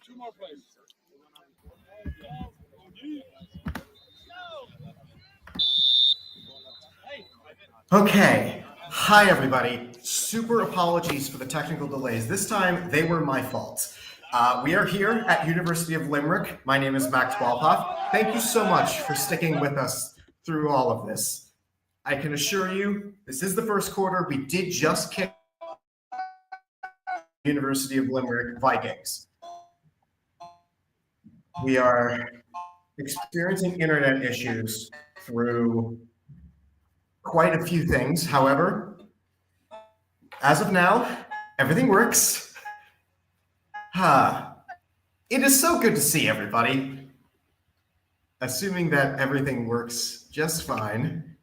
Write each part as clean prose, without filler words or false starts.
Two more plays. Okay. Hi, everybody. Super apologies for the technical delays. This time, they were my fault. We are here at University of Limerick. My name is Max Wolpoff. Thank you so much for sticking with us through all of this. I can assure you, this is the first quarter. We did just kick University of Limerick Vikings. We are experiencing internet issues through quite a few things. However, as of now, everything works. It is so good to see everybody. Assuming that everything works just fine.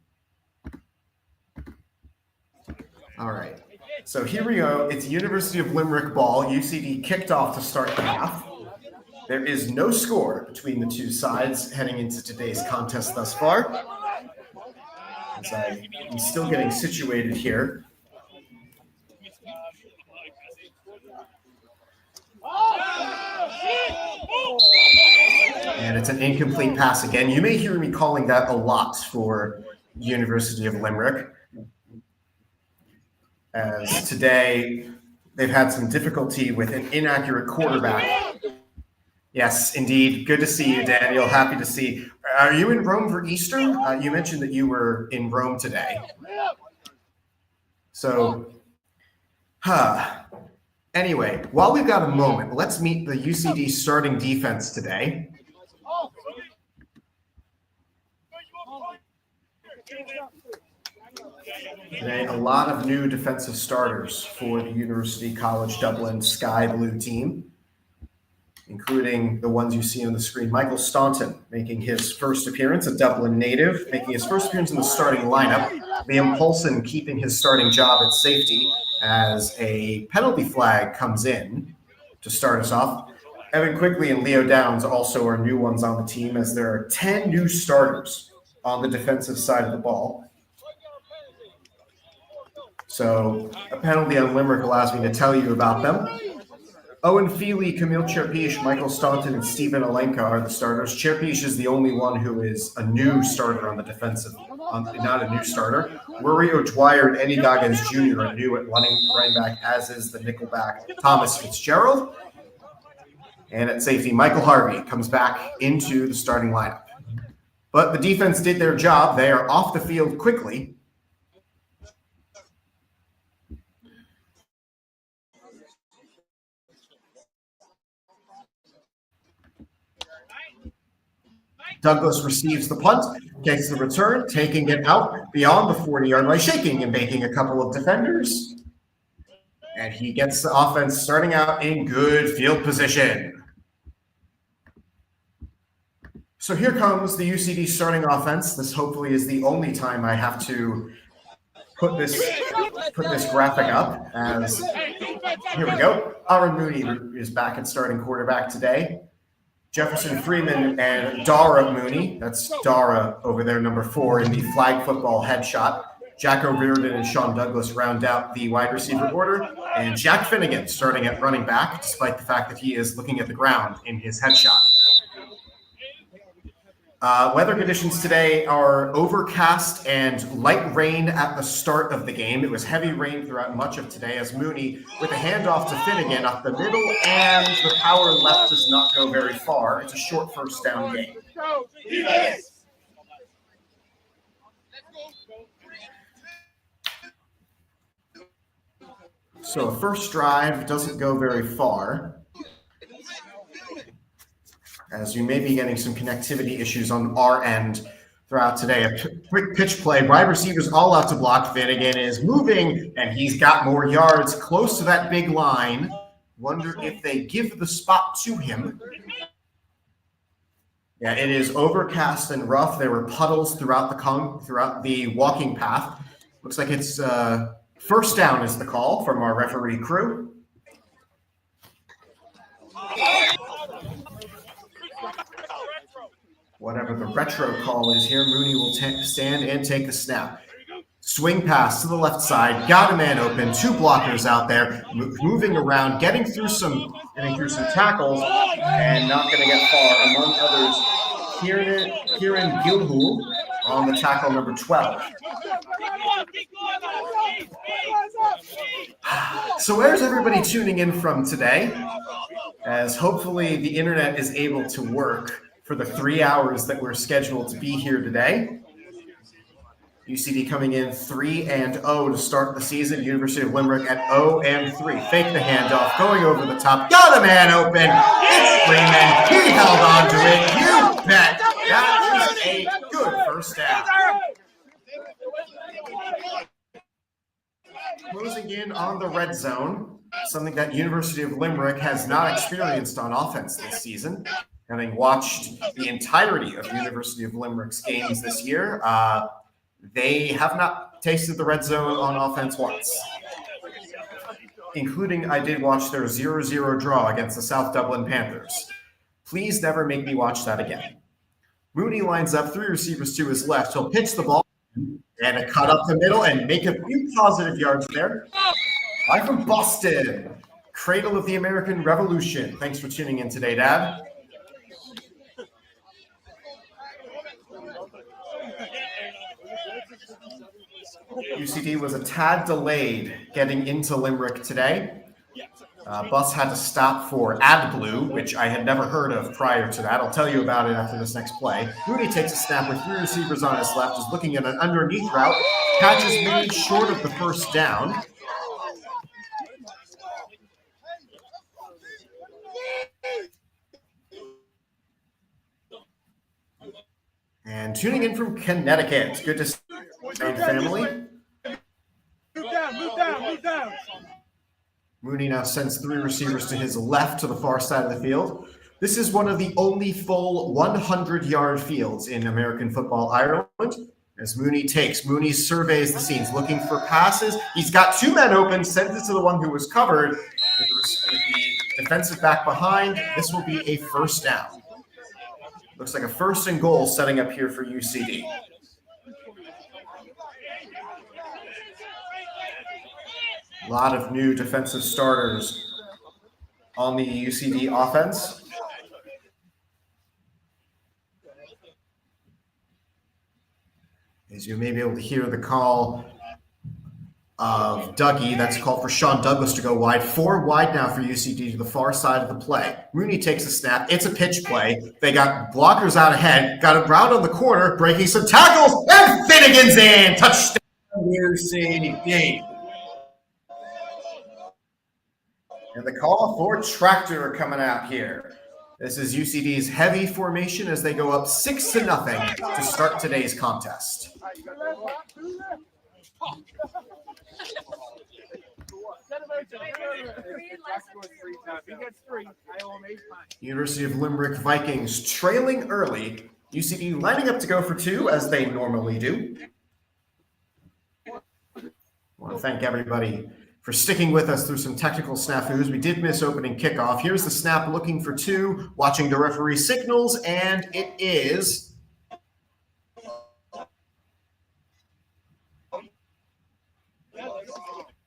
All right. So here we go. It's University of Limerick ball. UCD kicked off to start the half. There is no score between the two sides heading into today's contest thus far. As I'm still getting situated here. And it's an incomplete pass again. You may hear me calling that a lot for University of Limerick. As today, they've had some difficulty with an inaccurate quarterback. Yes, indeed. Good to see you, Daniel. Happy to see. Are you in Rome for Easter? You mentioned that you were in Rome today. So, anyway, while we've got a moment, let's meet the UCD starting defense today. Today, a lot of new defensive starters for the University College Dublin Sky Blue team, including the ones you see on the screen. Michael Staunton making his first appearance, a Dublin native, making his first appearance in the starting lineup. Liam Poulsen keeping his starting job at safety as a penalty flag comes in to start us off. Evan Quigley and Leo Downs also are new ones on the team, as there are 10 new starters on the defensive side of the ball. So a penalty on Limerick allows me to tell you about them. Owen Feely, Camille Cherpiche, Michael Staunton, and Stephen Alenka are the starters. Cherpiche is the only one who is a new starter on the defensive, not a new starter. Rory O'Dwyer and Eddie Goggins Jr. are new at running back, as is the nickelback Thomas Fitzgerald. And at safety, Michael Harvey comes back into the starting lineup. But the defense did their job. They are off the field quickly. Douglas receives the punt, takes the return, taking it out beyond the 40-yard line, shaking and baking a couple of defenders. And he gets the offense starting out in good field position. So here comes the UCD starting offense. This hopefully is the only time I have to put this graphic up. As here we go. Aaron Mooney is back at starting quarterback today. Jefferson Freeman and Dara Mooney, that's Dara over there, number 4 in the flag football headshot. Jack O'Riordan and Sean Douglas round out the wide receiver order, and Jack Finnegan starting at running back, despite the fact that he is looking at the ground in his headshot. Weather conditions today are overcast and light rain at the start of the game. It was heavy rain throughout much of today, as Mooney with a handoff to Finnegan up the middle, and the power left does not go very far. It's a short first down game. So the first drive doesn't go very far, as you may be getting some connectivity issues on our end throughout today. A quick pitch play. Wide receivers all out to block. Finnegan is moving, and he's got more yards close to that big line. Wonder if they give the spot to him. Yeah, it is overcast and rough. There were puddles throughout the walking path. Looks like it's first down is the call from our referee crew. whatever the retro call is here. Mooney will stand and take the snap. Swing pass to the left side, got a man open, two blockers out there, moving around, getting through some tackles, and not going to get far. Among others, Kieran Gilhool on the tackle number 12. So where's everybody tuning in from today? As hopefully the internet is able to work for the 3 hours that we're scheduled to be here today. UCD coming in 3-0 to start the season. University of Limerick at 0-3. Fake the handoff, going over the top. Got a man open. It's Freeman. He held on to it. You bet. That is a good first down. Closing in on the red zone, something that University of Limerick has not experienced on offense this season. Having watched the entirety of University of Limerick's games this year, they have not tasted the red zone on offense once, including I did watch their 0-0 draw against the South Dublin Panthers. Please never make me watch that again. Mooney lines up, three receivers to his left. He'll pitch the ball and a cut up the middle and make a few positive yards there. Live from Boston, cradle of the American Revolution. Thanks for tuning in today, Dad. UCD was a tad delayed getting into Limerick today. Bus had to stop for AdBlue, which I had never heard of prior to that. I'll tell you about it after this next play. Mooney takes a snap with three receivers on his left, is looking at an underneath route, catches Mooney short of the first down. And tuning in from Connecticut. Good to see you, family. Move down. Mooney now sends three receivers to his left to the far side of the field. This is one of the only full 100-yard fields in American football Ireland. As Mooney surveys the scenes, looking for passes. He's got two men open, sends it to the one who was covered. With the defensive back behind, this will be a first down. Looks like a 1st and goal setting up here for UCD. A lot of new defensive starters on the UCD offense. As you may be able to hear the call of Dougie, that's called for Sean Douglas to go wide. 4 wide now for UCD to the far side of the play. Mooney takes a snap. It's a pitch play. They got blockers out ahead. Got a route on the corner, breaking some tackles, and Finnegan's in. Touchdown, UCD. And the call for tractor coming out here. This is UCD's heavy formation as they go up 6-0 to start today's contest. University of Limerick Vikings trailing early. UCD lining up to go for 2 as they normally do. I want to thank everybody for sticking with us through some technical snafus. We did miss opening kickoff. Here's the snap looking for 2, watching the referee signals, and it is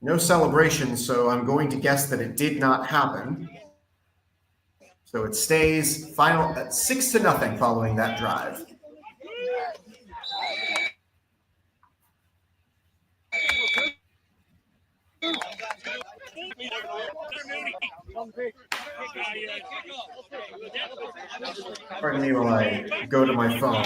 no celebration, so I'm going to guess that it did not happen. So it stays final at 6-0 following that drive. Pardon me while I go to my phone.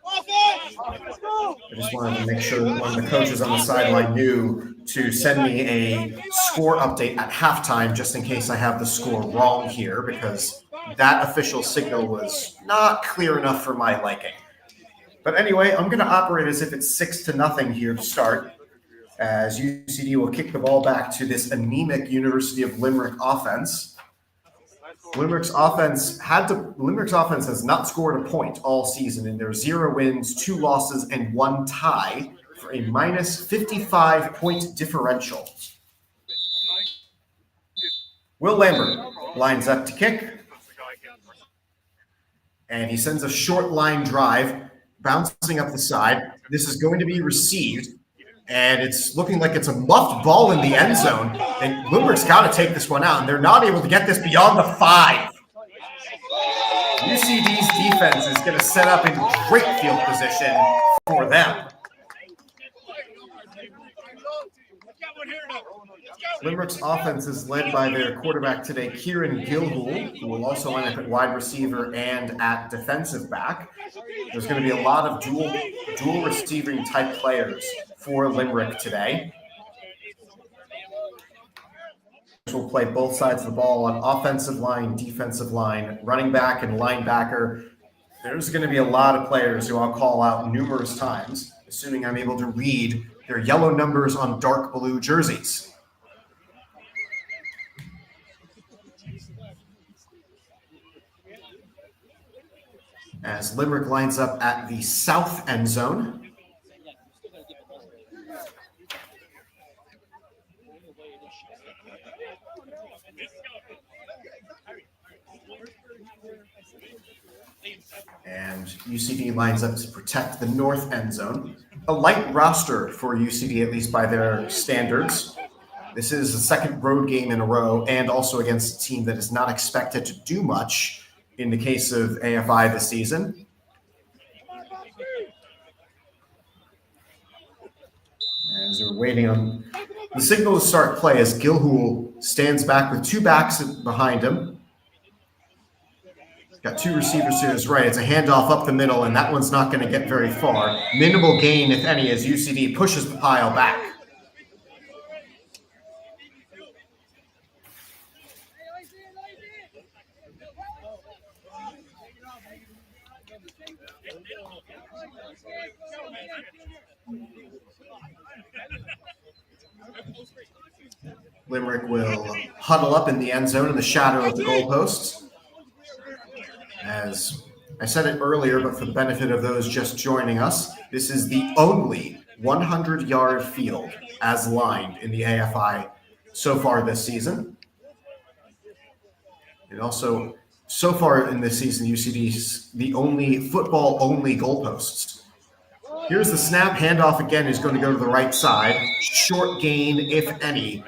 I just wanted to make sure that one of the coaches on the sideline knew to send me a score update at halftime, just in case I have the score wrong here, because that official signal was not clear enough for my liking. But anyway, I'm going to operate as if it's 6-0 here to start, as UCD will kick the ball back to this anemic University of Limerick offense. Limerick's offense has not scored a point all season in their 0 wins, 2 losses, and 1 tie for a minus 55-point differential. Will Lambert lines up to kick. And he sends a short line drive, bouncing up the side. This is going to be received. And it's looking like it's a muffed ball in the end zone. And Limerick's got to take this one out. And they're not able to get this beyond the 5. UCD's defense is going to set up in great field position for them. Limerick's offense is led by their quarterback today, Kieran Gilhool, who will also line up at wide receiver and at defensive back. There's going to be a lot of dual receiving type players for Limerick today. Will play both sides of the ball on offensive line, defensive line, running back, and linebacker. There's going to be a lot of players who I'll call out numerous times, assuming I'm able to read their yellow numbers on dark blue jerseys. As Limerick lines up at the south end zone. And UCD lines up to protect the north end zone. A light roster for UCD, at least by their standards. This is the second road game in a row, and also against a team that is not expected to do much in the case of AFI this season. As we're waiting on the signal to start play, as Gilhool stands back with 2 backs behind him. Got 2 receivers to his right. It's a handoff up the middle, and that one's not going to get very far. Minimal gain, if any, as UCD pushes the pile back. Limerick will huddle up in the end zone in the shadow of the goalposts. As I said it earlier, but for the benefit of those just joining us, this is the only 100-yard field as lined in the AFI so far this season. And also, so far in this season, UCD's the only football-only goalposts. Here's the snap. Handoff again is going to go to the right side. Short gain, if any.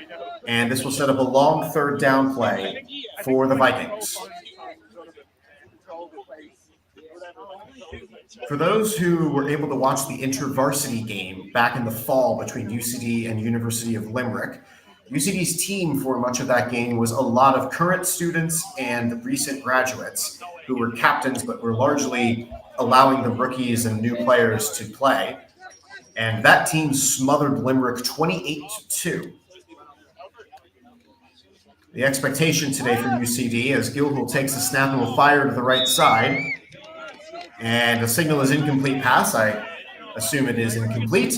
And this will set up a long third down play for the Vikings. For those who were able to watch the intervarsity game back in the fall between UCD and University of Limerick, UCD's team for much of that game was a lot of current students and recent graduates who were captains but were largely allowing the rookies and new players to play. And that team smothered Limerick 28-2. The expectation today from UCD as Gilhool takes the snap and will fire to the right side. And the signal is incomplete pass. I assume it is incomplete.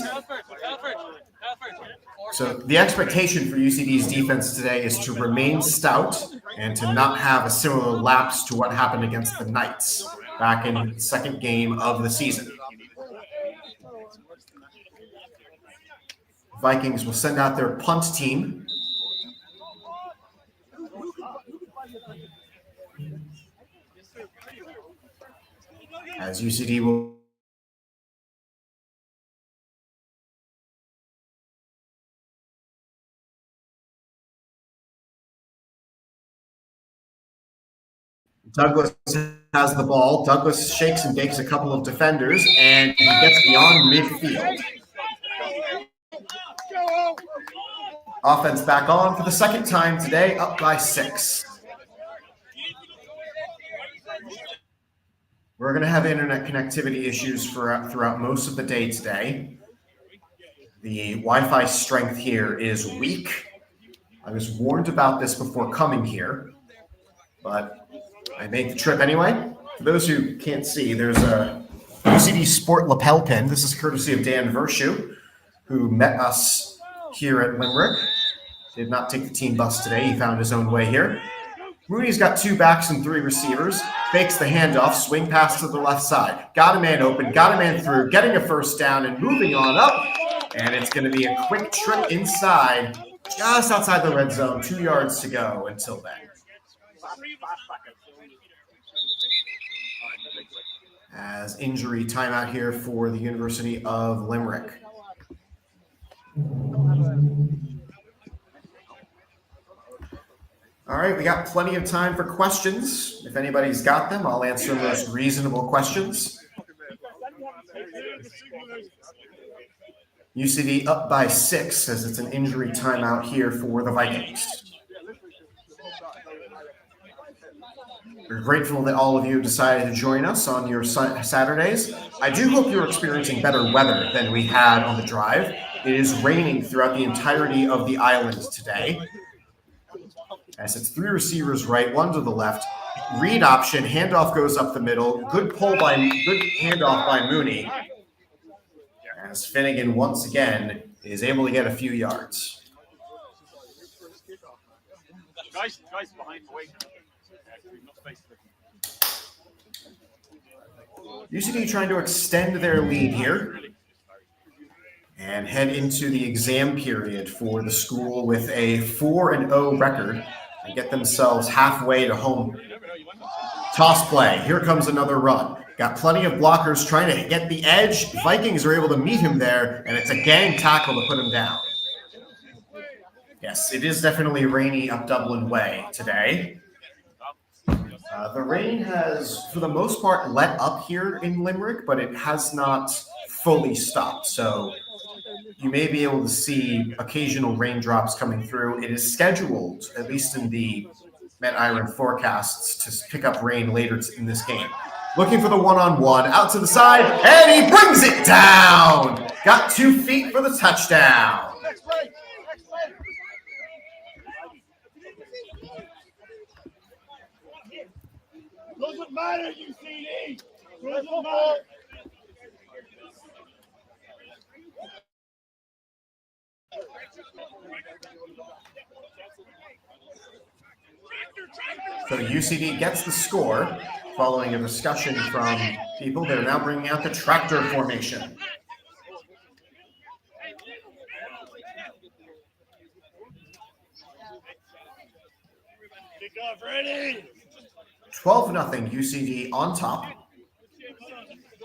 So the expectation for UCD's defense today is to remain stout and to not have a similar lapse to what happened against the Knights back in the second game of the season. Vikings will send out their punt team. As UCD will Douglas has the ball. Douglas shakes and bakes a couple of defenders, and he gets beyond midfield. Offense back on for the second time today, up by 6. We're going to have internet connectivity issues throughout most of the day today. The Wi-Fi strength here is weak. I was warned about this before coming here, but I made the trip anyway. For those who can't see, there's a UCD Sport lapel pin. This is courtesy of Dan Vershu, who met us here at Limerick. Did not take the team bus today. He found his own way here. Mooney's got 2 backs and 3 receivers. Fakes the handoff, swing pass to the left side. Got a man open, got a man through, getting a first down and moving on up. And it's going to be a quick trip inside just outside the red zone, 2 yards to go until then. As injury timeout here for the University of Limerick. All right, we got plenty of time for questions. If anybody's got them, I'll answer most reasonable questions. UCD up by 6 as it's an injury timeout here for the Vikings. We're grateful that all of you decided to join us on your Saturdays. I do hope you're experiencing better weather than we had on the drive. It is raining throughout the entirety of the island today. As it's 3 receivers right, 1 to the left. Read option, handoff goes up the middle. Good handoff by Mooney. As Finnegan once again is able to get a few yards. Guys behind the way. UCD trying to extend their lead here and head into the exam period for the school with a 4-0 record and get themselves halfway to home. Toss play. Here comes another run. Got plenty of blockers trying to get the edge. Vikings are able to meet him there, and it's a gang tackle to put him down. Yes, it is definitely rainy up Dublin way today. The rain has, for the most part, let up here in Limerick, but it has not fully stopped. So you may be able to see occasional raindrops coming through. It is scheduled, at least in the Met Iron forecasts, to pick up rain later in this game. Looking for the one-on-one, out to the side, and he brings it down! Got 2 feet for the touchdown. Doesn't matter, UCD. Doesn't matter. So UCD gets the score following a discussion from people. They're now bringing out the tractor formation. Kickoff ready. 12-0 UCD on top.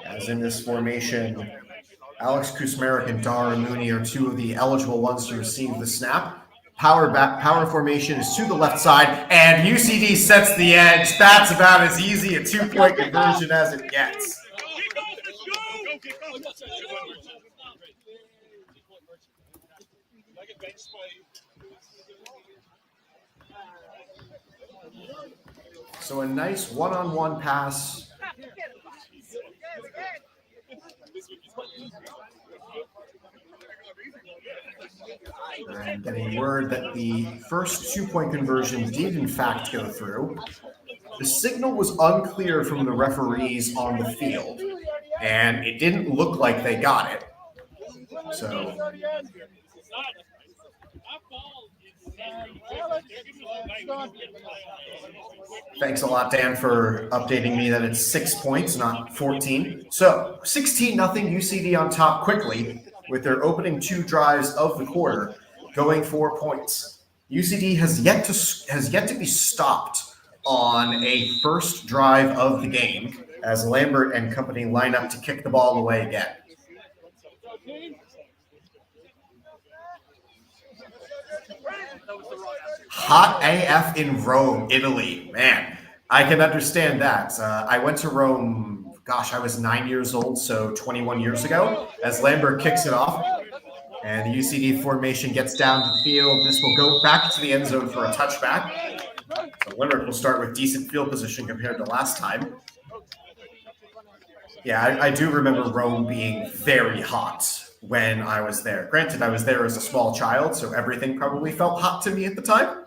As in this formation, Alex Kusmarek and Dara Mooney are 2 of the eligible ones to receive the snap. Power formation is to the left side, and UCD sets the edge. That's about as easy a 2-point conversion as it gets. So a nice one-on-one pass. And getting word that the first 2-point conversion did in fact go through. The signal was unclear from the referees on the field, and it didn't look like they got it. So thanks a lot, Dan, for updating me that it's 6 points, not 14. So 16-0 UCD on top quickly with their opening 2 drives of the quarter, going 4 points. UCD has yet to be stopped on a first drive of the game as Lambert and company line up to kick the ball away again. Hot AF in Rome, Italy. Man, I can understand that. I went to Rome, I was 9 years old, so 21 years ago, as Lambert kicks it off. And the UCD formation gets down to the field. This will go back to the end zone for a touchback. So Limerick will start with decent field position compared to last time. Yeah, I do remember Rome being very hot when I was there. Granted, I was there as a small child, so everything probably felt hot to me at the time.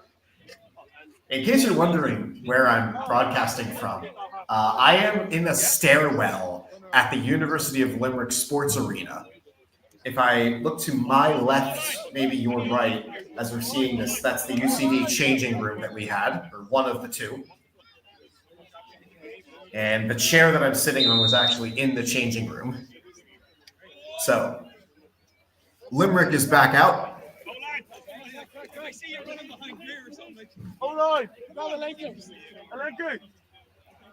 In case you're wondering where I'm broadcasting from, I am in a stairwell at the University of Limerick Sports Arena. If I look to my left, maybe your right, as we're seeing this, that's the UCD changing room that we had, or one of the 2. And the chair that I'm sitting on was actually in the changing room. So Limerick is back out. I see you running behind Greer or something. Hold on. I like you.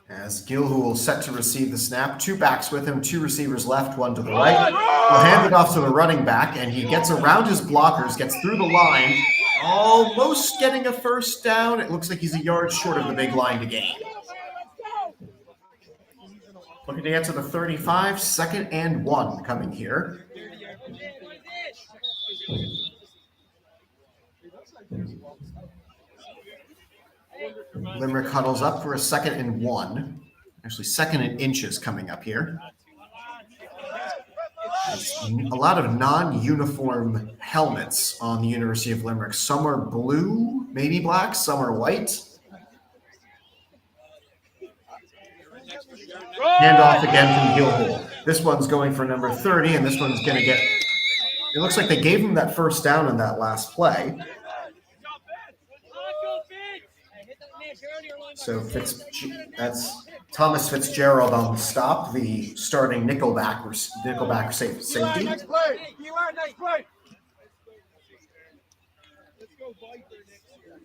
As Gilhu will set to receive the snap. Two backs with him, two receivers left, one to the right. He'll hand it off to the running back, and he gets around his blockers, gets through the line, almost getting a first down. It looks like he's a yard short of the big line to gain. Looking to get to the 35, 2nd and 1 coming here. Limerick huddles up for a 2nd and 1. Actually, 2nd and inches coming up here. There's a lot of non-uniform helmets on the University of Limerick. Some are blue, maybe black, some are white. Handoff again from Gilhole. This one's going for number 30, and this one's going to get... It looks like they gave him that first down in that last play. So that's Thomas Fitzgerald on the stop, the starting nickelback safety. Next play. Next play. Let's go Viper next year.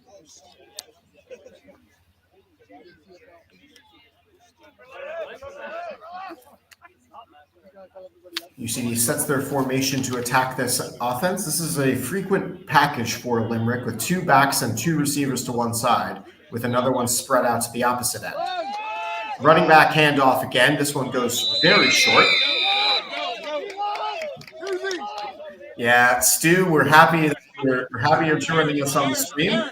UCD sets their formation to attack this offense. This is a frequent package for Limerick with two backs and two receivers to one side, with another one spread out to the opposite end. Running back handoff again. This one goes very short. Yeah, Stu, we're happy you're joining us on the stream.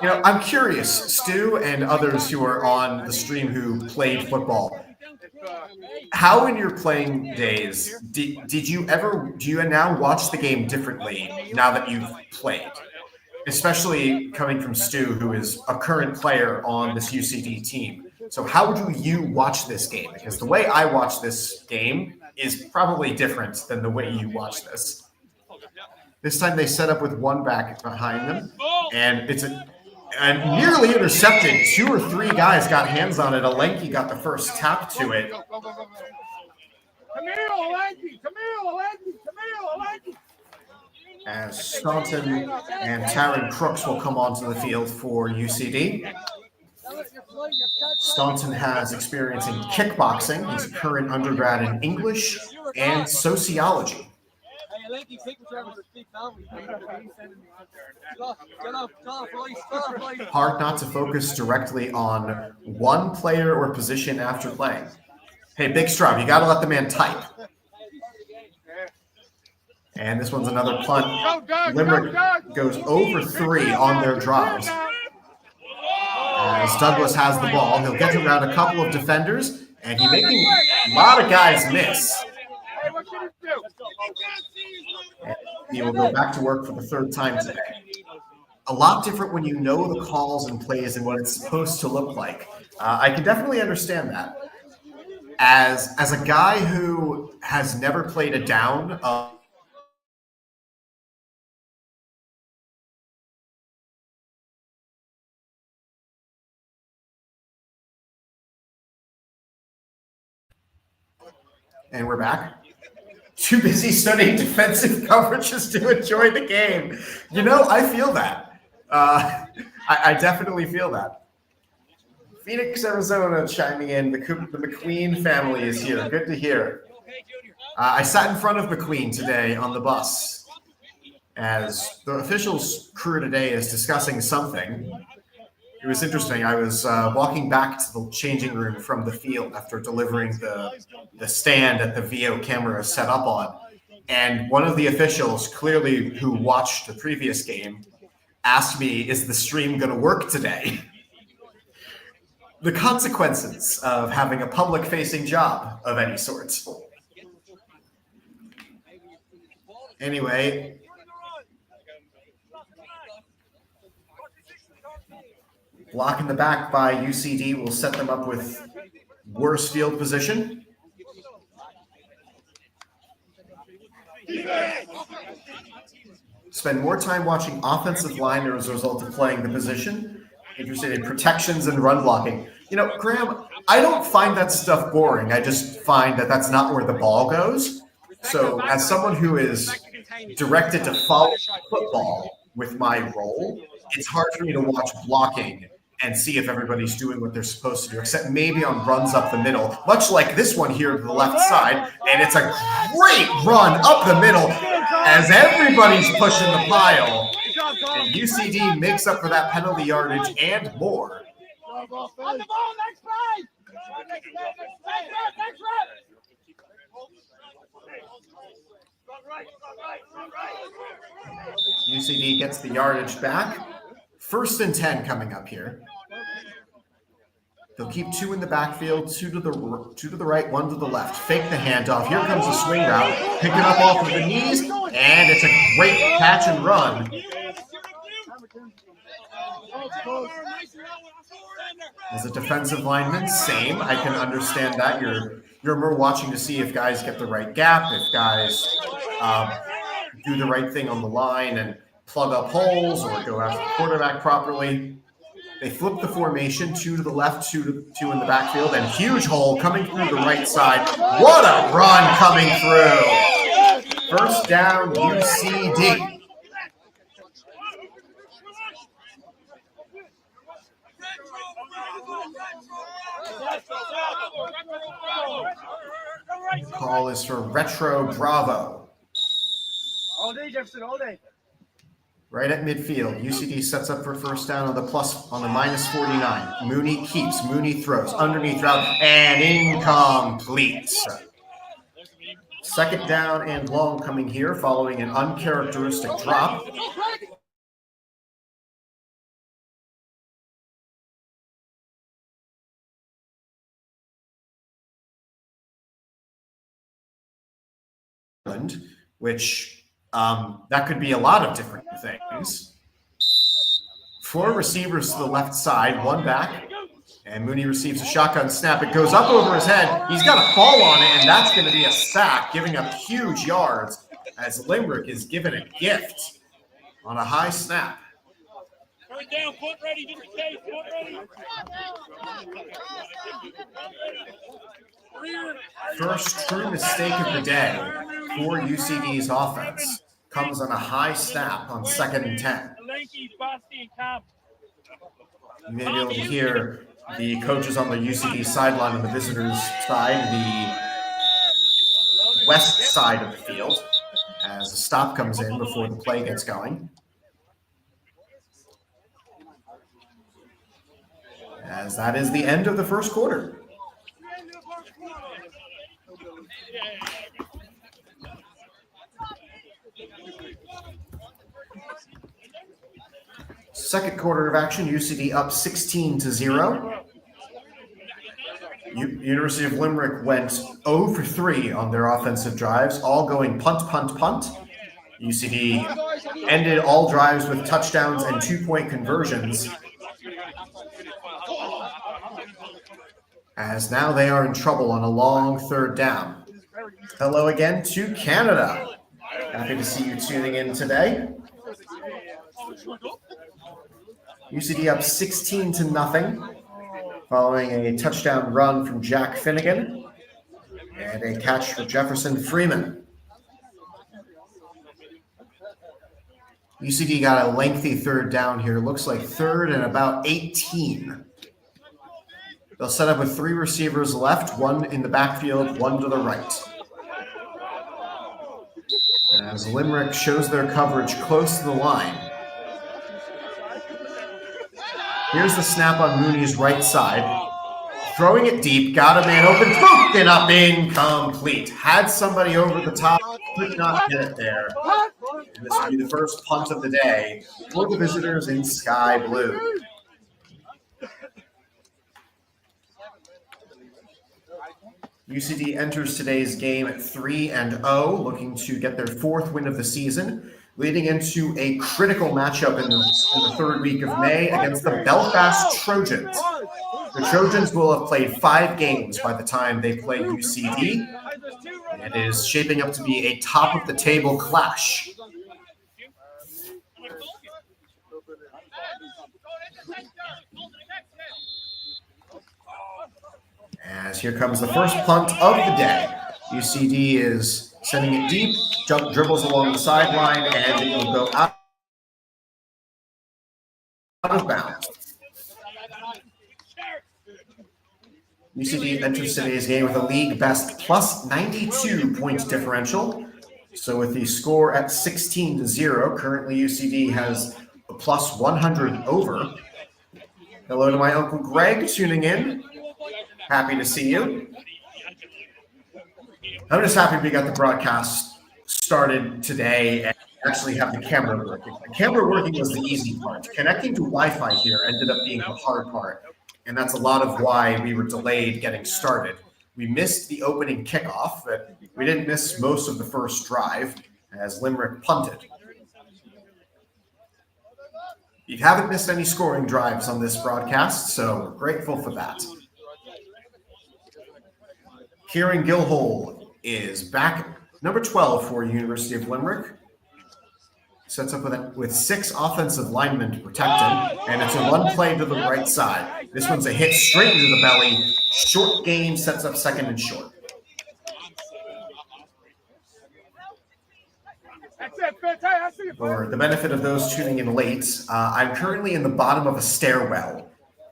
You know, I'm curious, Stu and others who are on the stream who played football, how in your playing days do you now watch the game differently now that you've played? Especially coming from Stu, who is a current player on this UCD team. So how do you watch this game? Because the way I watch this game is probably different than the way you watch this. This time they set up with one back behind them, and it's a nearly intercepted. 2 or 3 guys got hands on it. Alenki got the first tap to it. As Staunton and Taryn Crooks will come onto the field for UCD. Staunton has experience in kickboxing. He's a current undergrad in English and sociology. Hard not to focus directly on one player or position after playing. Hey, Big Straub, you got to let the man type. And this one's another punt. Limerick goes over 3 on their drives. As Douglas has the ball, he'll get around a couple of defenders, and he's making a lot of guys miss. And he will go back to work for the 3rd time today. A lot different when you know the calls and plays and what it's supposed to look like. I can definitely understand that. As a guy who has never played a down and we're back. Too busy studying defensive coverages to enjoy the game. You know, I feel that. I definitely feel that. Phoenix, Arizona chiming in. The McQueen family is here. Good to hear. I sat in front of McQueen today on the bus as the officials' crew today is discussing something. It was interesting. I was walking back to the changing room from the field after delivering the stand that the VO camera is set up on. And one of the officials, clearly who watched the previous game, asked me, is the stream going to work today? The consequences of having a public-facing job of any sort. Anyway, block in the back by UCD will set them up with worse field position. Spend more time watching offensive line as a result of playing the position. Interested in protections and run blocking. You know, Graham, I don't find that stuff boring. I just find that that's not where the ball goes. So as someone who is directed to follow football with my role, it's hard for me to watch blocking and see if everybody's doing what they're supposed to do, except maybe on runs up the middle, much like this one here to the left side. And it's a great run up the middle as everybody's pushing the pile. And UCD makes up for that penalty yardage and more. On the ball, next play! Next UCD gets the yardage back. 1st and 10 coming up here. They'll keep 2 in the backfield, 2 to the right, 1 to the left. Fake the handoff. Here comes a swing route. Pick it up off of the knees, and it's a great catch and run. As a defensive lineman, same. I can understand that. You're more watching to see if guys get the right gap, if guys do the right thing on the line and plug up holes or go after the quarterback properly. They flip the formation, 2 to the left, 2 in the backfield, and huge hole coming through the right side. What a run coming through. 1st down, UCD. Call is for Retro Bravo. All day, Jefferson, all day. Right at midfield, UCD sets up for 1st down on the -49. Mooney keeps, Mooney throws, underneath route, and incomplete. 2nd down and long coming here following an uncharacteristic drop. Which that could be a lot of different things. 4 receivers to the left side, 1 back, and Mooney receives a shotgun snap. It goes up over his head. He's got a fall on it, and that's going to be a sack, giving up huge yards as Limerick is given a gift on a high snap. Down, foot ready, just in case, foot ready. First true mistake of the day for UCD's offense comes on a high snap on 2nd and 10. You may be able to hear the coaches on the UCD sideline on the visitors' side, the west side of the field, as a stop comes in before the play gets going. As that is the end of the 1st quarter. Second quarter of action, UCD up 16-0. University of Limerick went 0 for 3 on their offensive drives, all going punt, punt, punt. UCD ended all drives with touchdowns and 2-point conversions. As now they are in trouble on a long 3rd down. Hello again to Canada. Happy to see you tuning in today. UCD up 16-0, following a touchdown run from Jack Finnegan and a catch for Jefferson Freeman. UCD got a lengthy 3rd down here. Looks like 3rd and about 18. They'll set up with 3 receivers left, 1 in the backfield, 1 to the right. As Limerick shows their coverage close to the line. Here's the snap on Mooney's right side. Throwing it deep, got a man open, broken up, incomplete. Had somebody over the top, could not get it there. And this will be the first punt of the day for the visitors in sky blue. UCD enters today's game at 3-0, looking to get their 4th win of the season, leading into a critical matchup in the 3rd week of May against the Belfast Trojans. The Trojans will have played 5 games by the time they play UCD, and it is shaping up to be a top-of-the-table clash. As here comes the first punt of the day. UCD is sending it deep, dribbles along the sideline, and it will go out of bounds. UCD enters today's game with a league best plus 92 point differential. So with the score at 16-0, currently UCD has a plus 100 over. Hello to my Uncle Greg tuning in. Happy to see you. I'm just happy we got the broadcast started today and actually have the camera working. The camera working was the easy part. Connecting to Wi-Fi here ended up being the hard part. And that's a lot of why we were delayed getting started. We missed the opening kickoff, but we didn't miss most of the first drive as Limerick punted. You haven't missed any scoring drives on this broadcast, so we're grateful for that. Kieran Gilhole is back, number 12 for University of Limerick. Sets up with 6 offensive linemen to protect him, and it's a run play to the right side. This one's a hit straight into the belly. Short gain sets up second and short. For the benefit of those tuning in late, I'm currently in the bottom of a stairwell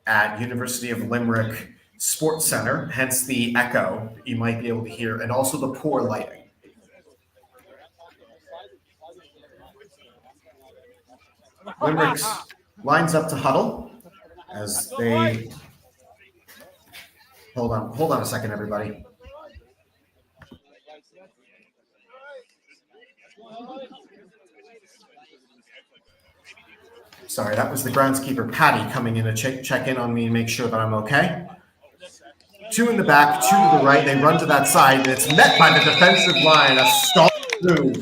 at University of Limerick Sports Center, hence the echo you might be able to hear, and also the poor lighting. Limerick lines up to huddle as they hold on a second, everybody. Sorry, that was the groundskeeper Patty coming in to check in on me and make sure that I'm okay. 2 in the back, 2 to the right. They run to that side, and it's met by the defensive line. A stall move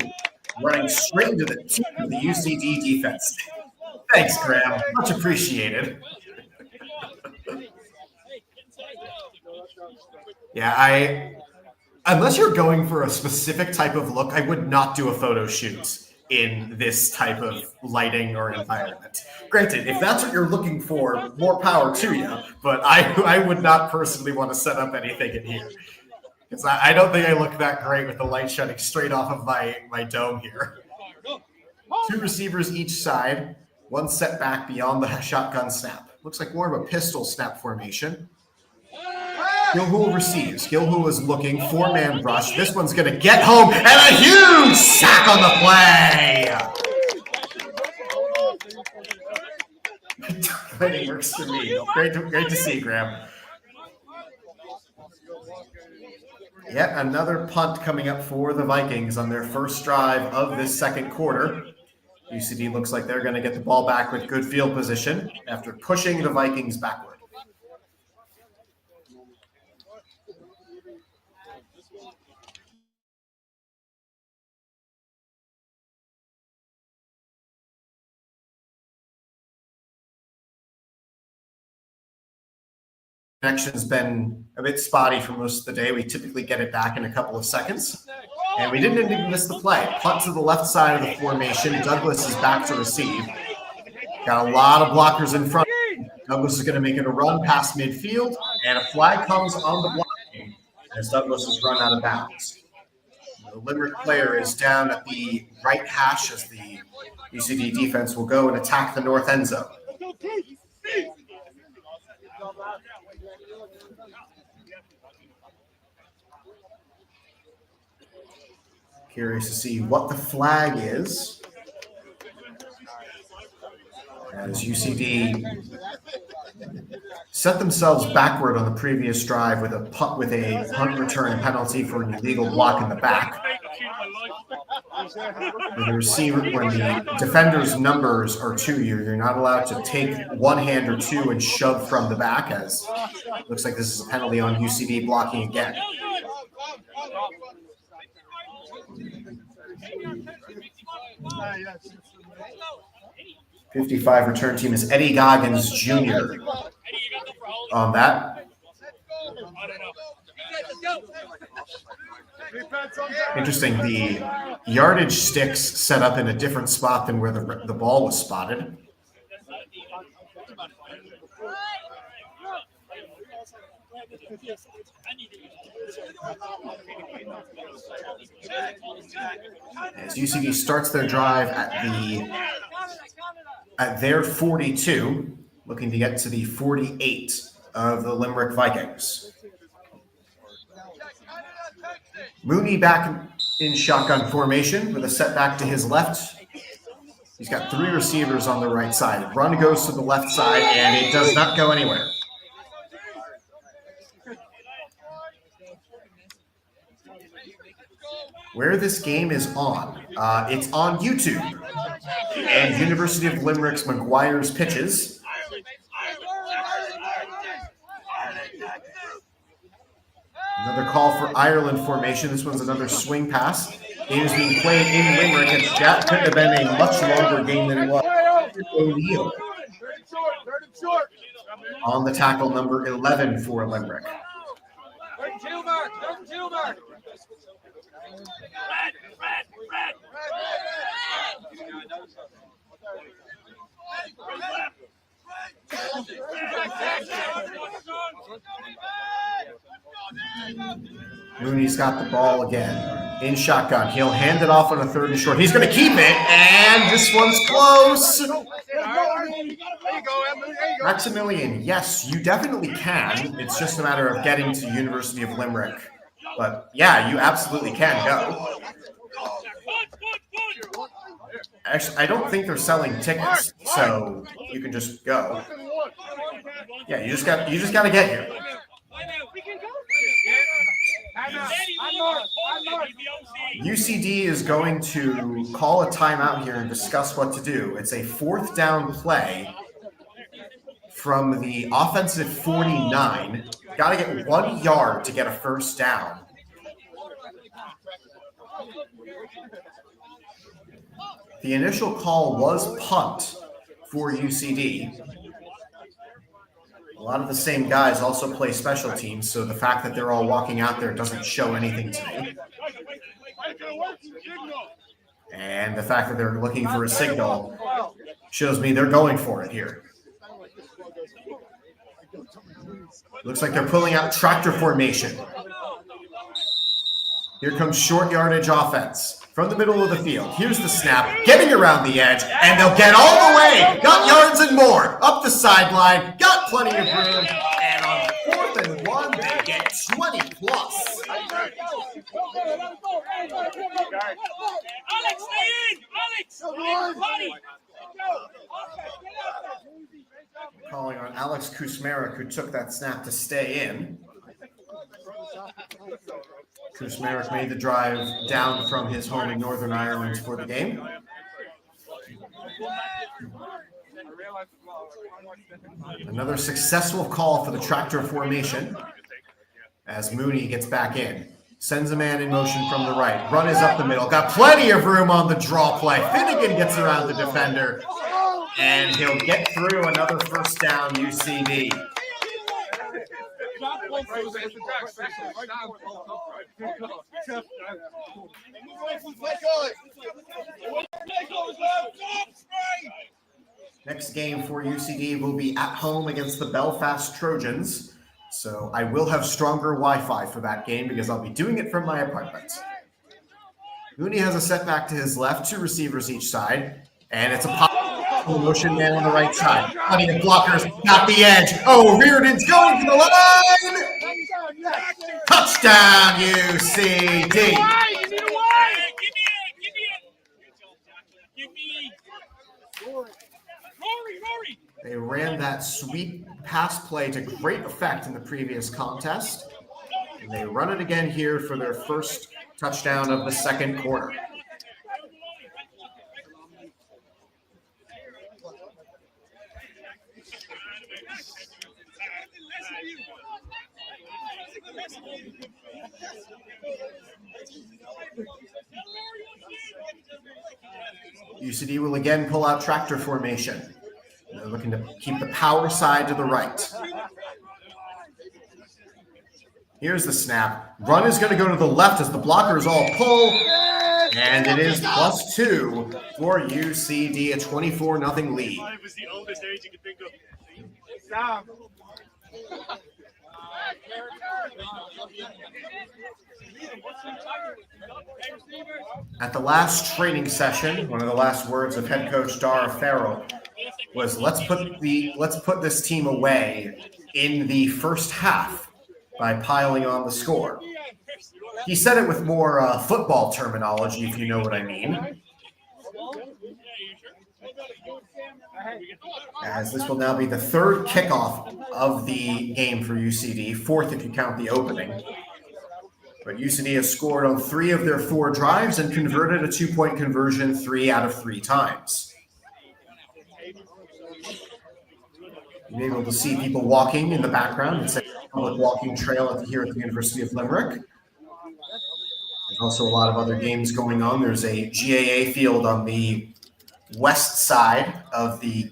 running straight into the teeth of the UCD defense. Thanks, Graham. Much appreciated. Yeah, unless you're going for a specific type of look, I would not do a photo shoot in this type of lighting or environment. Granted, if that's what you're looking for, more power to you, but I would not personally want to set up anything in here. Because I don't think I look that great with the light shining straight off of my dome here. 2 receivers each side, 1 set back beyond the shotgun snap. Looks like more of a pistol snap formation. Gilhul receives. Gilhul is looking, 4-man rush. This one's going to get home, and a huge sack on the play. It works for me. Great to see, Graham. Yet another punt coming up for the Vikings on their first drive of this second quarter. UCD looks like they're going to get the ball back with good field position after pushing the Vikings backward. Connection's been a bit spotty for most of the day. We typically get it back in a couple of seconds. And we didn't even miss the play. Punt to the left side of the formation. Douglas is back to receive. Got a lot of blockers in front. Douglas is going to make it a run past midfield, and a flag comes on the blocking as Douglas is run out of bounds. The Limerick player is down at the right hash as the UCD defense will go and attack the north end zone. Curious to see what the flag is, as UCD set themselves backward on the previous drive with a punt return penalty for an illegal block in the back. When the defender's numbers are 2, you're not allowed to take one hand or 2 and shove from the back, as it looks like this is a penalty on UCD blocking again. 55 return team is Eddie Goggins Jr. on that. Interesting, the yardage sticks set up in a different spot than where the ball was spotted. As UCD starts their drive at their 42, looking to get to the 48 of the Limerick Vikings. Mooney back in shotgun formation with a setback to his left. He's got 3 receivers on the right side. Run goes to the left side, and it does not go anywhere. Where this game is on, it's on YouTube. And University of Limerick's McGuire's pitches. Another call for Ireland formation. This one's another swing pass. Game is being played in Limerick, and that could have been a much longer game than it was. O'Neill on the tackle, number 11 for Limerick. Mooney's got the ball again in shotgun. He'll hand it off on a 3rd and short. He's going to keep it, and this one's close. Maximilian, yes, you definitely can. It's just a matter of getting to University of Limerick. But yeah, you absolutely can go. Actually, I don't think they're selling tickets, so you can just go. Yeah, you just got to get here. UCD is going to call a timeout here and discuss what to do. It's a 4th down play from the offensive 49. Got to get 1 yard to get a 1st down. The initial call was punt for UCD. A lot of the same guys also play special teams, so the fact that they're all walking out there doesn't show anything to me. And the fact that they're looking for a signal shows me they're going for it here. Looks like they're pulling out tractor formation. Here comes short yardage offense from the middle of the field. Here's the snap, getting around the edge, and they'll get all the way. Got yards and more. Up the sideline, got plenty of room, and on 4th and 1, they get 20 plus. Alex, stay in! Alex! Calling on Alex Kusmarek, who took that snap to stay in. Kusmarek made the drive down from his home in Northern Ireland for the game. Another successful call for the tractor formation as Mooney gets back in. Sends a man in motion from the right. Run is up the middle. Got plenty of room on the draw play. Finnegan gets around the defender. And he'll get through another 1st down, UCD. Next game for UCD will be at home against the Belfast Trojans. So I will have stronger Wi-Fi for that game because I'll be doing it from my apartment. Mooney has a setback to his left, 2 receivers each side, and it's a pop motion man on the right side. Plenty of blockers, got the edge. Oh, Reardon's going to the line! Touchdown, UCD! They ran that sweet pass play to great effect in the previous contest. And they run it again here for their 1st touchdown of the 2nd quarter. UCD will again pull out tractor formation. They're looking to keep the power side to the right. Here's the snap. Run is going to go to the left as the blockers all pull. And it is +2 for UCD, a 24-0 lead. At the last training session, one of the last words of head coach Dara Farrell was, let's put this team away in the first half by piling on the score. He said it with more football terminology, if you know what I mean. As this will now be the third kickoff of the game for UCD, fourth if you count the opening. But UCD has scored on 3 of their 4 drives and converted a 2-point conversion 3 out of 3 times. You'll be able to see people walking in the background. It's a public walking trail here at the University of Limerick. There's also a lot of other games going on. There's a GAA field on the west side of the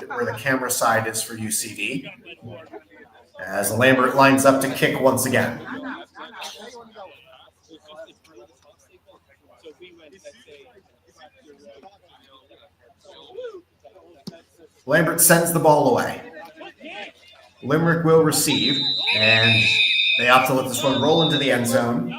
where the camera side is for UCD. As Lambert lines up to kick once again. Lambert sends the ball away. Limerick will receive, and they opt to let this one roll into the end zone.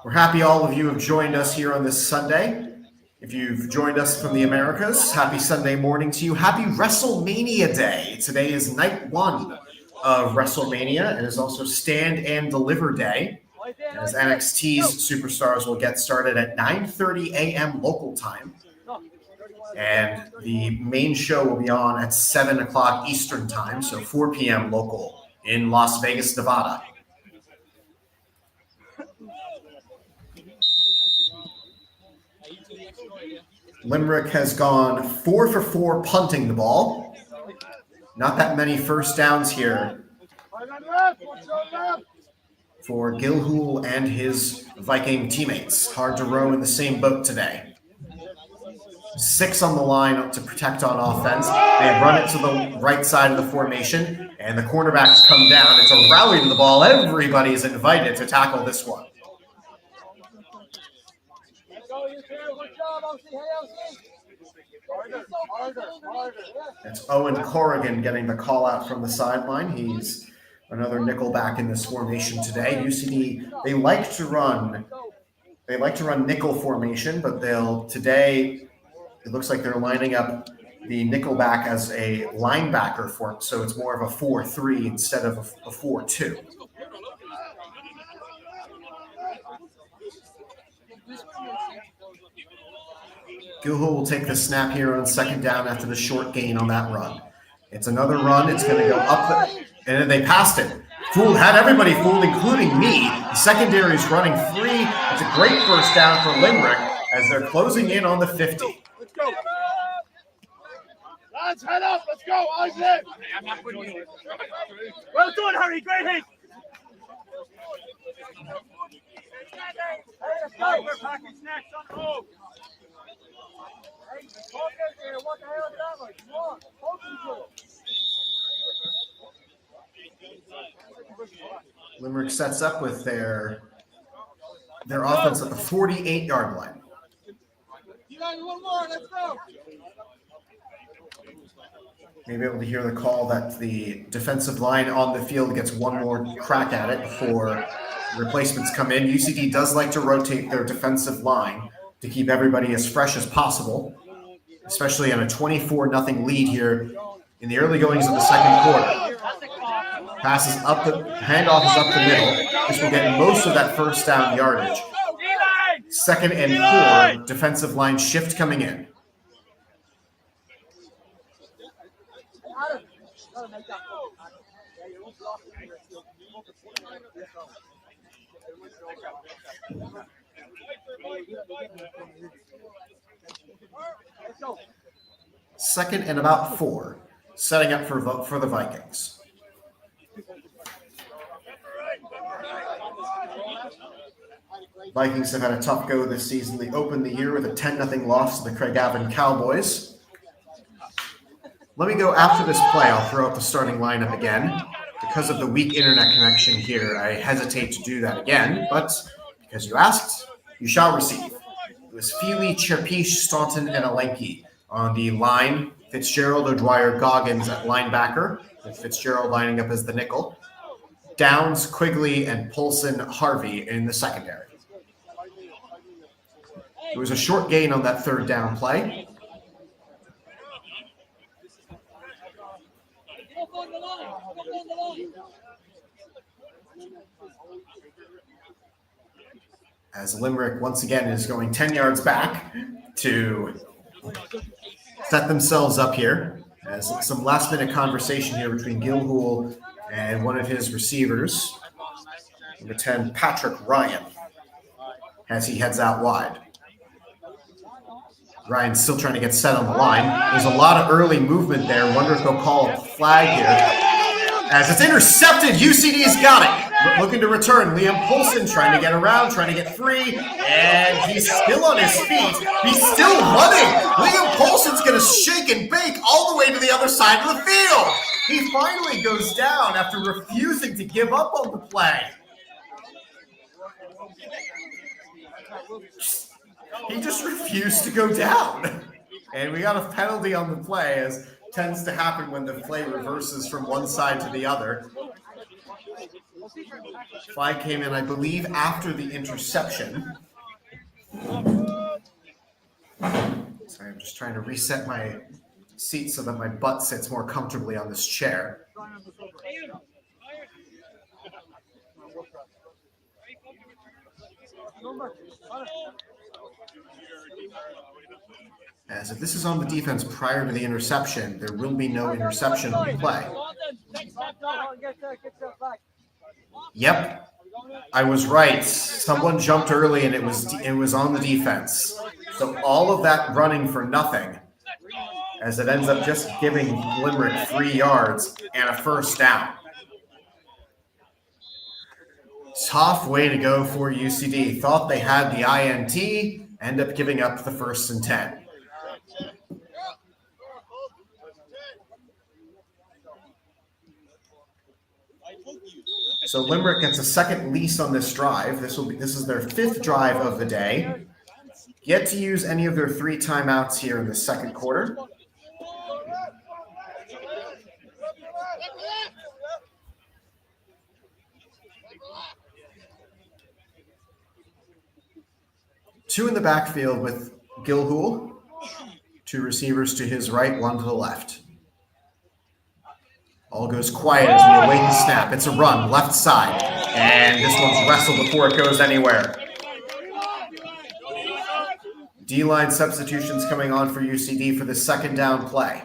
We're happy all of you have joined us here on this Sunday. If you've joined us from the Americas, happy Sunday morning to you. Happy WrestleMania Day. Today is night 1 of WrestleMania. It is also Stand and Deliver Day, as NXT's superstars will get started at 9:30 a.m. local time. And the main show will be on at 7 o'clock Eastern time, so 4 p.m. local in Las Vegas, Nevada. Limerick has gone 4 for 4 punting the ball. Not that many first downs here for Gilhool and his Viking teammates. Hard to row in the same boat today. 6 on the line to protect on offense. They run it to the right side of the formation, and the cornerbacks come down. It's a rally to the ball. Everybody's invited to tackle this one. It's Owen Corrigan getting the call out from the sideline. He's another nickelback in this formation today. UCD, they like to run nickel formation, but today it looks like they're lining up the nickelback as a linebacker form, so it's more of a 4-3 instead of a 4-2. Gilhool will take the snap here on second down after the short gain on that run. It's another run. It's going to go up, and then they passed it. Had everybody fooled, including me. The secondary is running free. It's a great first down for Limerick as they're closing in on the 50. Let's go. Lads, head up. Let's go. Isaac. Well done, Harry. Great hit. We're packing snacks on home. What the hell is that like? Come on. Limerick sets up with their offense at the 48-yard line. You guys, one more. Let's go. Maybe able to hear the call that the defensive line on the field gets one more crack at it before replacements come in. UCD does like to rotate their defensive line to keep everybody as fresh as possible, especially on a 24-0 lead here in the early goings of the second quarter. Passes up handoff is up the middle. This will get most of that first down yardage. 2nd and 4, defensive line shift coming in. Second and about 4, setting up for the Vikings. Vikings have had a tough go this season. They opened the year with a 10-0 loss to the Craigavon Cowboys. Let me go after this play. I'll throw up the starting lineup again. Because of the weak internet connection here, I hesitate to do that again, but because you asked, you shall receive. It was Feely, Cherpish, Staunton, and Alenki on the line Fitzgerald, O'Dwyer, Goggins at linebacker, with Fitzgerald lining up as the nickel. Downs, Quigley, and Polson, Harvey in the secondary. It was a short gain on that third down play. As Limerick once again is going 10 yards back to set themselves up here. As some last minute conversation here between Gilhool and one of his receivers, number 10, Patrick Ryan, as he heads out wide. Ryan's still trying to get set on the line. There's a lot of early movement there. Wonder if they'll call a flag here. As it's intercepted, UCD's got it. Looking to return. Liam Polson trying to get around, trying to get free, and he's still on his feet. He's still running. Liam Polson's going to shake and bake all the way to the other side of the field. He finally goes down after refusing to give up on the play. He just refused to go down. And we got a penalty on the play, as tends to happen when the play reverses from one side to the other. Flag came in, I believe, after the interception. Sorry, I'm just trying to reset my seat so that my butt sits more comfortably on this chair. As if this is on the defense prior to the interception, there will be no interception on the play. Yep, I was right. Someone jumped early and it was on the defense. So all of that running for nothing, as it ends up just giving Limerick 3 yards and a first down. Tough way to go for UCD. Thought they had the INT, end up giving up the 1st and 10. So Limerick gets a second lease on this drive. This is their 5th drive of the day. Yet to use any of their 3 timeouts here in the second quarter. Two in the backfield with Gilhool. 2 receivers to his right, 1 to the left. All goes quiet as we await the snap. It's a run, left side. And this one's wrestled before it goes anywhere. D-line substitutions coming on for UCD for the 2nd down play.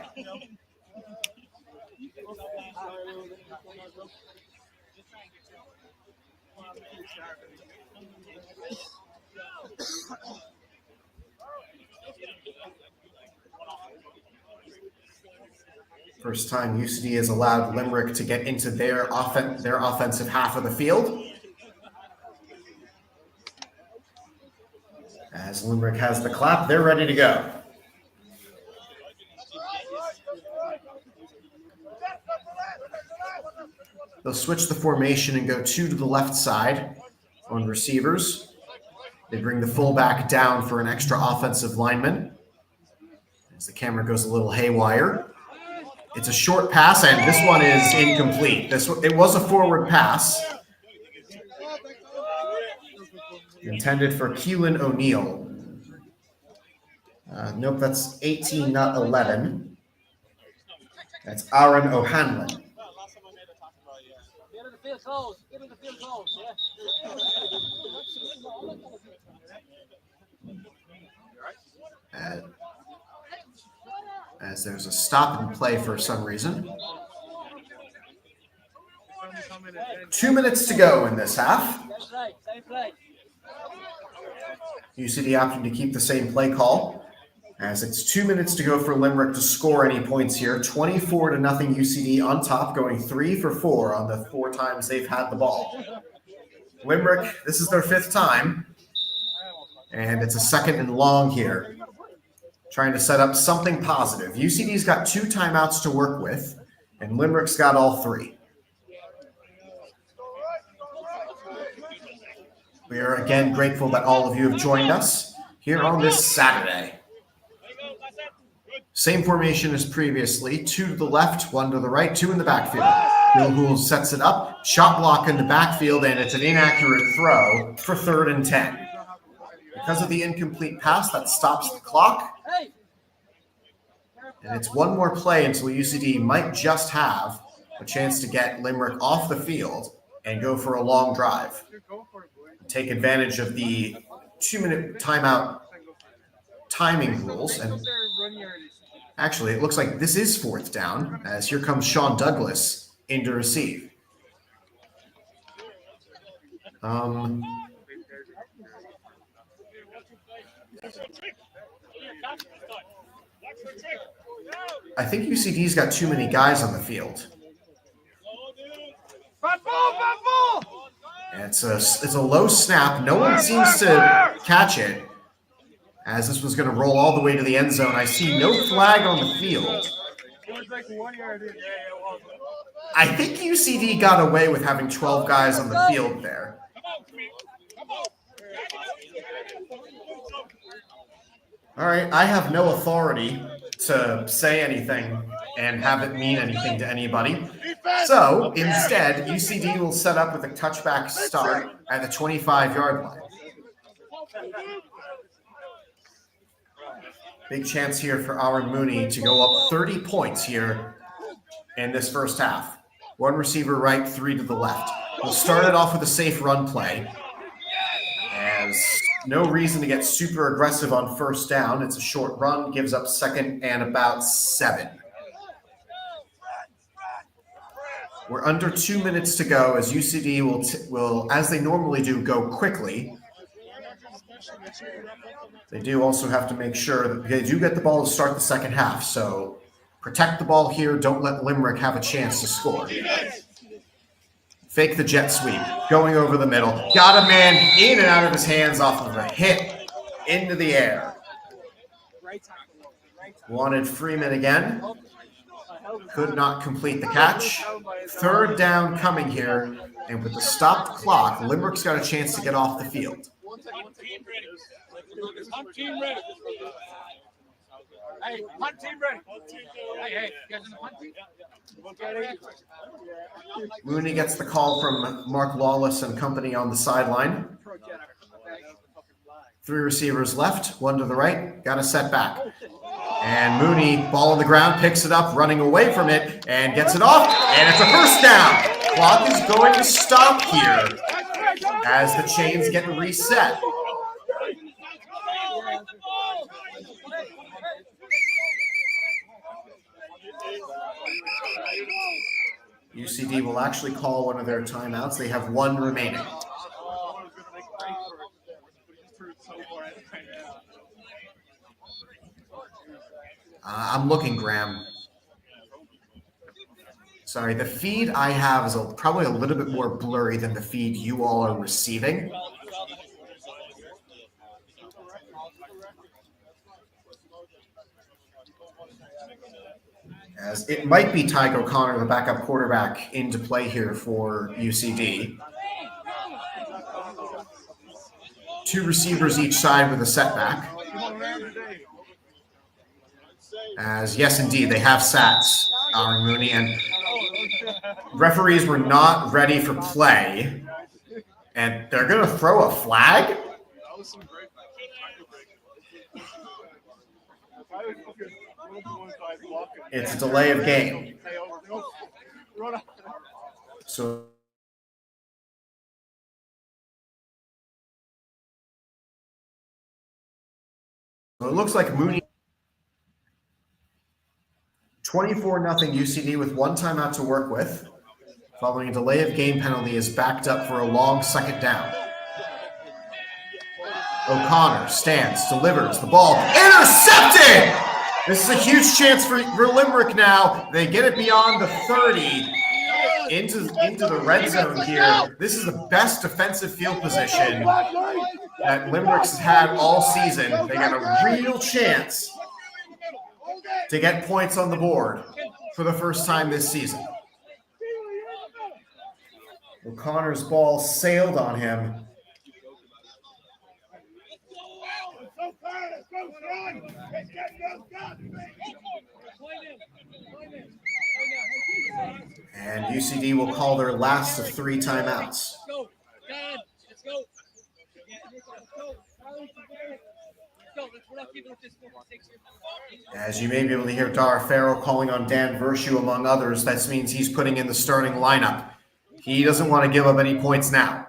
First time UCD has allowed Limerick to get into their offensive half of the field. As Limerick has the clap, they're ready to go. They'll switch the formation and go 2 to the left side on receivers. They bring the fullback down for an extra offensive lineman. As the camera goes a little haywire. It's a short pass, and this one is incomplete. It was a forward pass. Intended for Keelan O'Neill. Nope, that's 18, not 11. That's Aaron O'Hanlon. As there's a stop and play for some reason. 2 minutes to go in this half. UCD opting to keep the same play call, as it's 2 minutes to go for Limerick to score any points here. 24-0 UCD on top, going 3 for 4 on the 4 times they've had the ball. Limerick, this is their 5th time, and it's a 2nd and long here. Trying to set up something positive. UCD's got 2 timeouts to work with, and Limerick's got all 3. We are again grateful that all of you have joined us here on this Saturday. Same formation as previously. 2 to the left, 1 to the right, 2 in the backfield. Bill Gould sets it up. Shot block in the backfield, and it's an inaccurate throw for 3rd and 10. Because of the incomplete pass, that stops the clock. And it's one more play until UCD might just have a chance to get Limerick off the field and go for a long drive. Take advantage of the 2-minute timeout timing rules. And actually, it looks like this is 4th down, as here comes Sean Douglas in to receive. I think UCD's got too many guys on the field. And it's a low snap. No one seems to catch it, as this was going to roll all the way to the end zone. I see no flag on the field. I think UCD got away with having 12 guys on the field there. All right, I have no authority to say anything and have it mean anything to anybody. So instead, UCD will set up with a touchback start at the 25-yard line. Big chance here for Aaron Mooney to go up 30 points here in this first half. 1 receiver right, 3 to the left. We'll start it off with a safe run play, as no reason to get super aggressive on 1st down. It's a short run, gives up 2nd and about 7. We're under 2 minutes to go, as UCD will, as they normally do, go quickly. They do also have to make sure that they do get the ball to start the second half. So protect the ball here. Don't let Limerick have a chance to score. Fake the jet sweep. Going over the middle. Got a man in and out of his hands off of a hit into the air. Wanted Freeman again. Could not complete the catch. 3rd down coming here. And with the stopped clock, Limerick's got a chance to get off the field. Hunt team ready. Hey, hunt team ready. Hey, you guys in the hunt team? Mooney gets the call from Mark Lawless and company on the sideline. 3 receivers left, 1 to the right, got a setback. And Mooney, ball on the ground, picks it up, running away from it, and gets it off, and it's a 1st down. Clock is going to stop here as the chains get reset. UCD will actually call one of their timeouts. They have 1 remaining. I'm looking, Graham. Sorry, the feed I have is probably a little bit more blurry than the feed you all are receiving. As it might be Tyke O'Connor, the backup quarterback, into play here for UCD. 2 receivers each side with a setback. As, yes, indeed, they have sat Aaron Mooney, and referees were not ready for play, and they're going to throw a flag? It's a delay of game. So it looks like Mooney 24-0 UCD with 1 timeout to work with. Following a delay of game penalty is backed up for a long 2nd down. O'Connor stands, delivers the ball, intercepted! This is a huge chance for Limerick now. They get it beyond the 30 into the red zone here. This is the best defensive field position that Limerick's had all season. They got a real chance to get points on the board for the first time this season. O'Connor's ball sailed on him. And UCD will call their last of 3 timeouts. As you may be able to hear Dara Farrell calling on Dan Vershu, among others, that means he's putting in the starting lineup. He doesn't want to give up any points now.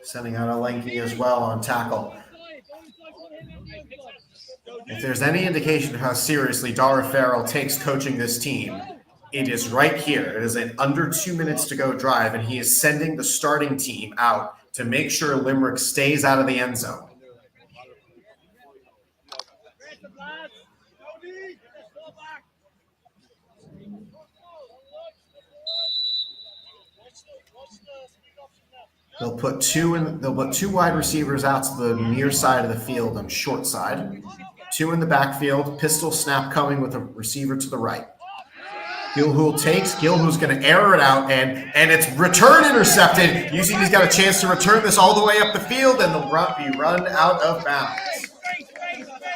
Sending out a Lenky as well on tackle. If there's any indication of how seriously Dara Farrell takes coaching this team, it is right here. It is an under 2 minutes to go drive, and he is sending the starting team out to make sure Limerick stays out of the end zone. They'll put two wide receivers out to the near side of the field on short side. 2 in the backfield. Pistol snap coming with a receiver to the right. Gilhool takes. Gilhool's going to air it out, and it's return intercepted. UCD's got a chance to return this all the way up the field, and they'll be run out of bounds.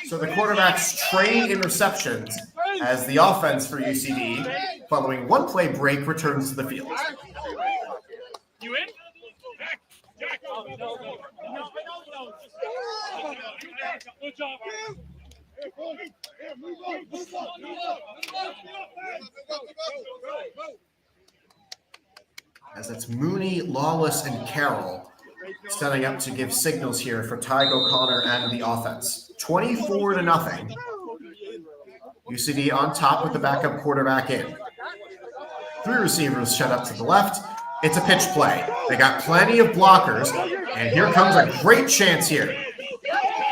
So the quarterbacks trade interceptions as the offense for UCD, following 1 play break, returns to the field. You in? Good job. As it's Mooney, Lawless, and Carroll setting up to give signals here for Tyg O'Connor and the offense. 24-0. UCD on top with the backup quarterback in. 3 receivers shut up to the left. It's a pitch play. They got plenty of blockers, and here comes a great chance here.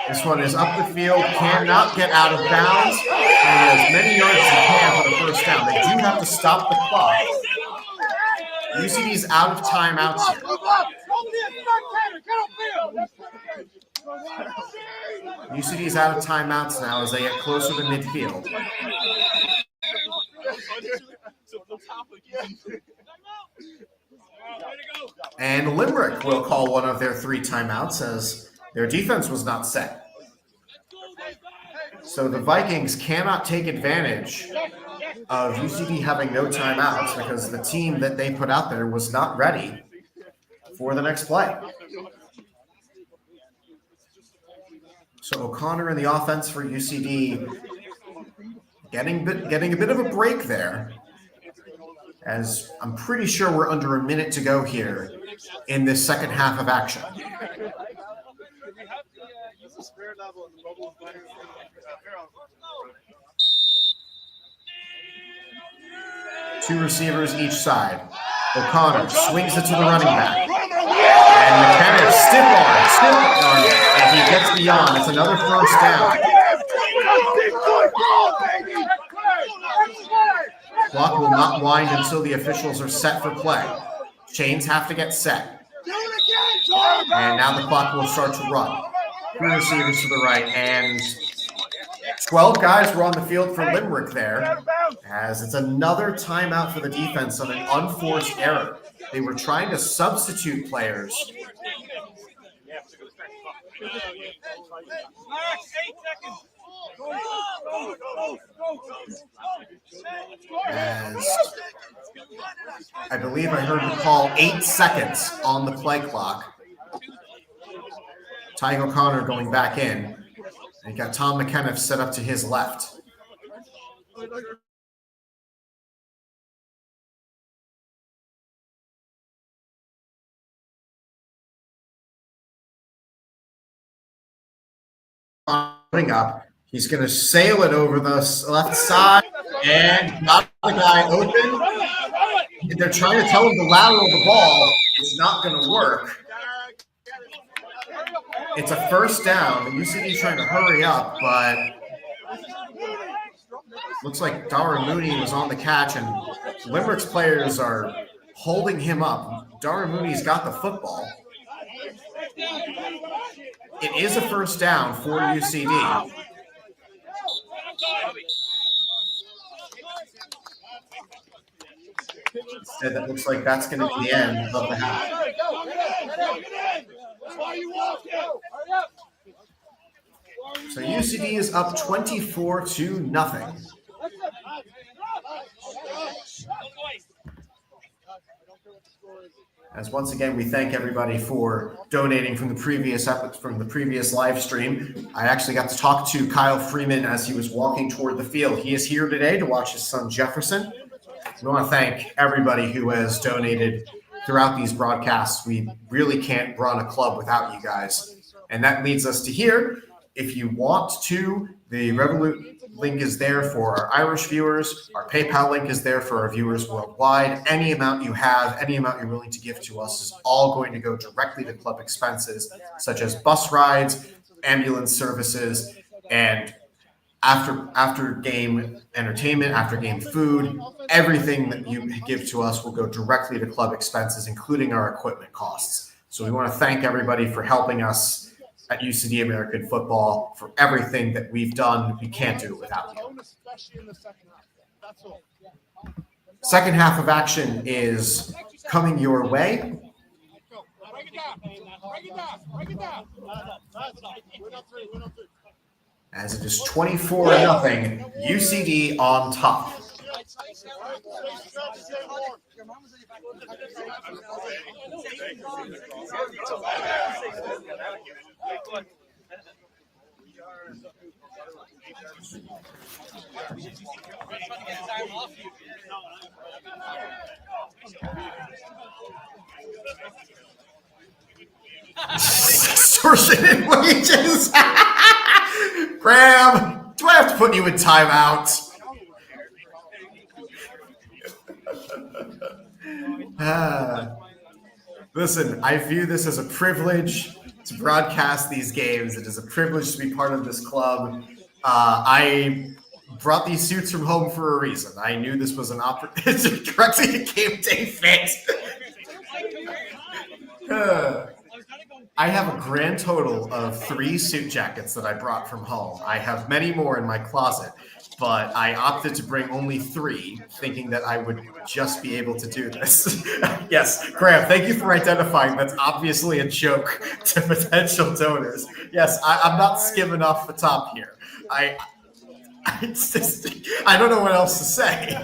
This one is up the field, cannot get out of bounds, and as many yards as he can for the first down. They do have to stop the clock. UCD's out of timeouts here. UCD's out of timeouts now as they get closer to midfield. And Limerick will call one of their 3 timeouts as their defense was not set. So the Vikings cannot take advantage of UCD having no timeouts because the team that they put out there was not ready for the next play. So O'Connor in the offense for UCD getting a bit of a break there, as I'm pretty sure we're under a minute to go here in this second half of action. Two receivers each side. O'Connor swings it to the running back. And McKenna stiff arm, and he gets beyond. It's another first down. Clock will not wind until the officials are set for play. Chains have to get set. And now the clock will start to run. 3 receivers to the right, and 12 guys were on the field for Limerick there, as it's another timeout for the defense on an unforced error. They were trying to substitute players. As I believe I heard the call 8 seconds on the play clock. Tyg O'Connor going back in. And got Tom McKenna set up to his left. Up. He's going to sail it over the left side and got the guy open. They're trying to tell him to lateral the ball. It's not going to work. It's a first down. The UCD trying to hurry up, but looks like Dara Mooney was on the catch, and Limerick's players are holding him up. Dara Mooney's got the football. It is a first down for UCD. and it looks like that's going to be the end of the half. So UCD is up 24-0. As once again, we thank everybody for donating from the previous live stream. I actually got to talk to Kyle Freeman as he was walking toward the field. He is here today to watch his son Jefferson. We want to thank everybody who has donated throughout these broadcasts. We really can't run a club without you guys. And that leads us to here. If you want to, the Revolut link is there for our Irish viewers. Our PayPal link is there for our viewers worldwide. Any amount you have, any amount you're willing to give to us is all going to go directly to club expenses, such as bus rides, ambulance services, and after game entertainment, after game food. Everything that you give to us will go directly to club expenses, including our equipment costs. So we want to thank everybody for helping us at UCD American Football for everything that we've done. We can't do it without you. Second half of action is coming your way. As it is 24-0, UCD on top. Extortionate wages. Graham, do I have to put you in timeout? Listen, I view this as a privilege to broadcast these games. It is a privilege to be part of this club. I brought these suits from home for a reason. I knew this was an opportunity directly to game day fit. I have a grand total of 3 suit jackets that I brought from home. I have many more in my closet, but I opted to bring only 3, thinking that I would just be able to do this. Yes, Graham, thank you for identifying that's obviously a joke to potential donors. Yes, I'm not skimming off the top here. I don't know what else to say.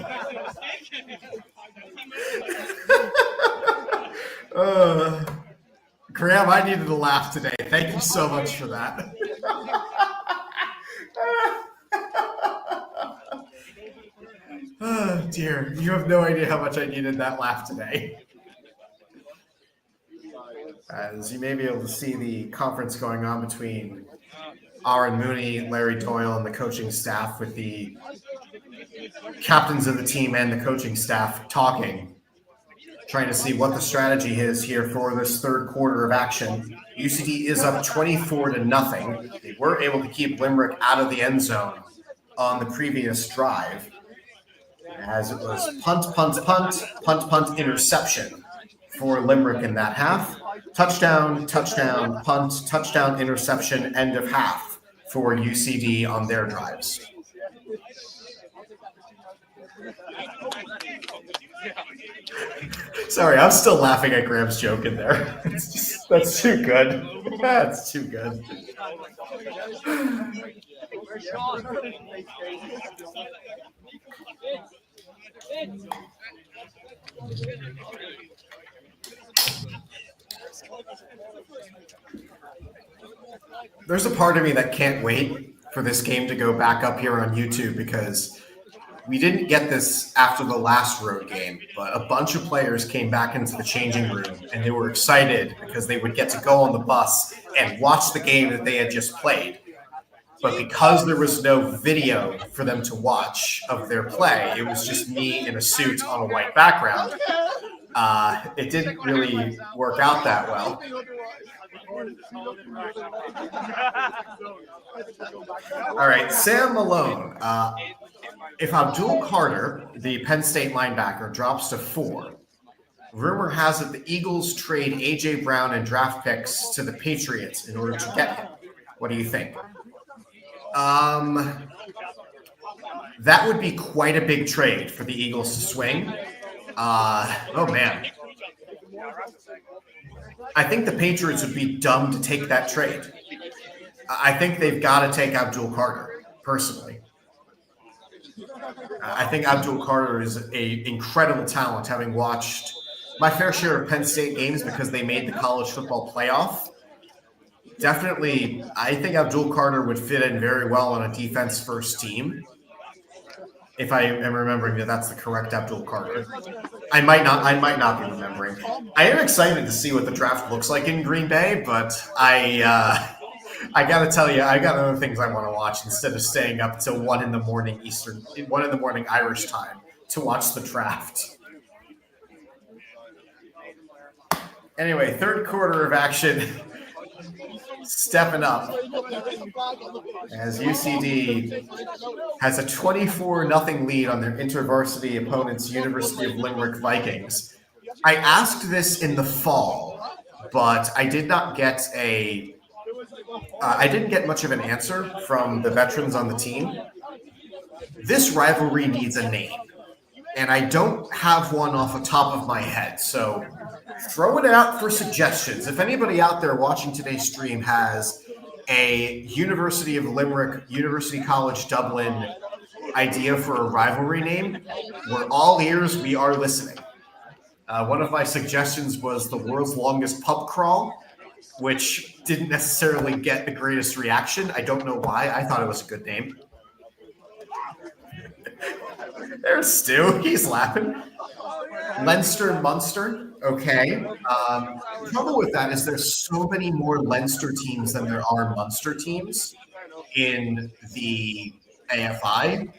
Graham, I needed a laugh today. Thank you so much for that. Oh, dear. You have no idea how much I needed that laugh today. As you may be able to see the conference going on between Aaron Mooney, Larry Doyle, and the coaching staff, with the captains of the team and the coaching staff talking, trying to see what the strategy is here for this third quarter of action. UCD is up 24-0. They were able to keep Limerick out of the end zone on the previous drive, as it was punt, interception for Limerick in that half. Touchdown, punt, touchdown, interception, end of half for UCD on their drives. Sorry, I'm still laughing at Graham's joke in there. That's too good. That's too good. There's a part of me that can't wait for this game to go back up here on YouTube, because we didn't get this after the last road game, but a bunch of players came back into the changing room and they were excited because they would get to go on the bus and watch the game that they had just played. But because there was no video for them to watch of their play, it was just me in a suit on a white background. It didn't really work out that well. All right, Sam Malone. If Abdul Carter, the Penn State linebacker, drops to 4, rumor has it the Eagles trade A.J. Brown and draft picks to the Patriots in order to get him. What do you think? That would be quite a big trade for the Eagles to swing. Oh, man. I think the Patriots would be dumb to take that trade. I think they've got to take Abdul Carter, personally. I think Abdul Carter is an incredible talent, having watched my fair share of Penn State games because they made the college football playoff. Definitely, I think Abdul Carter would fit in very well on a defense-first team. If I am remembering that that's the correct Abdul Carter. I might not be remembering. I am excited to see what the draft looks like in Green Bay, but I got to tell you, I got other things I want to watch instead of staying up till 1 in the morning Eastern, 1 in the morning Irish time to watch the draft. Anyway, third quarter of action, stepping up as UCD has a 24-0 lead on their intervarsity opponents, University of Limerick Vikings. I asked this in the fall, but I did not get I didn't get much of an answer from the veterans on the team. This rivalry needs a name, and I don't have one off the top of my head, so throw it out for suggestions. If anybody out there watching today's stream has a University of Limerick, University College Dublin idea for a rivalry name, we're all ears. We are listening. One of my suggestions was the world's longest pub crawl, which didn't necessarily get the greatest reaction. I don't know why. I thought it was a good name. There's Stu. He's laughing. Leinster Munster. Okay. The trouble with that is there's so many more Leinster teams than there are Munster teams in the AFI.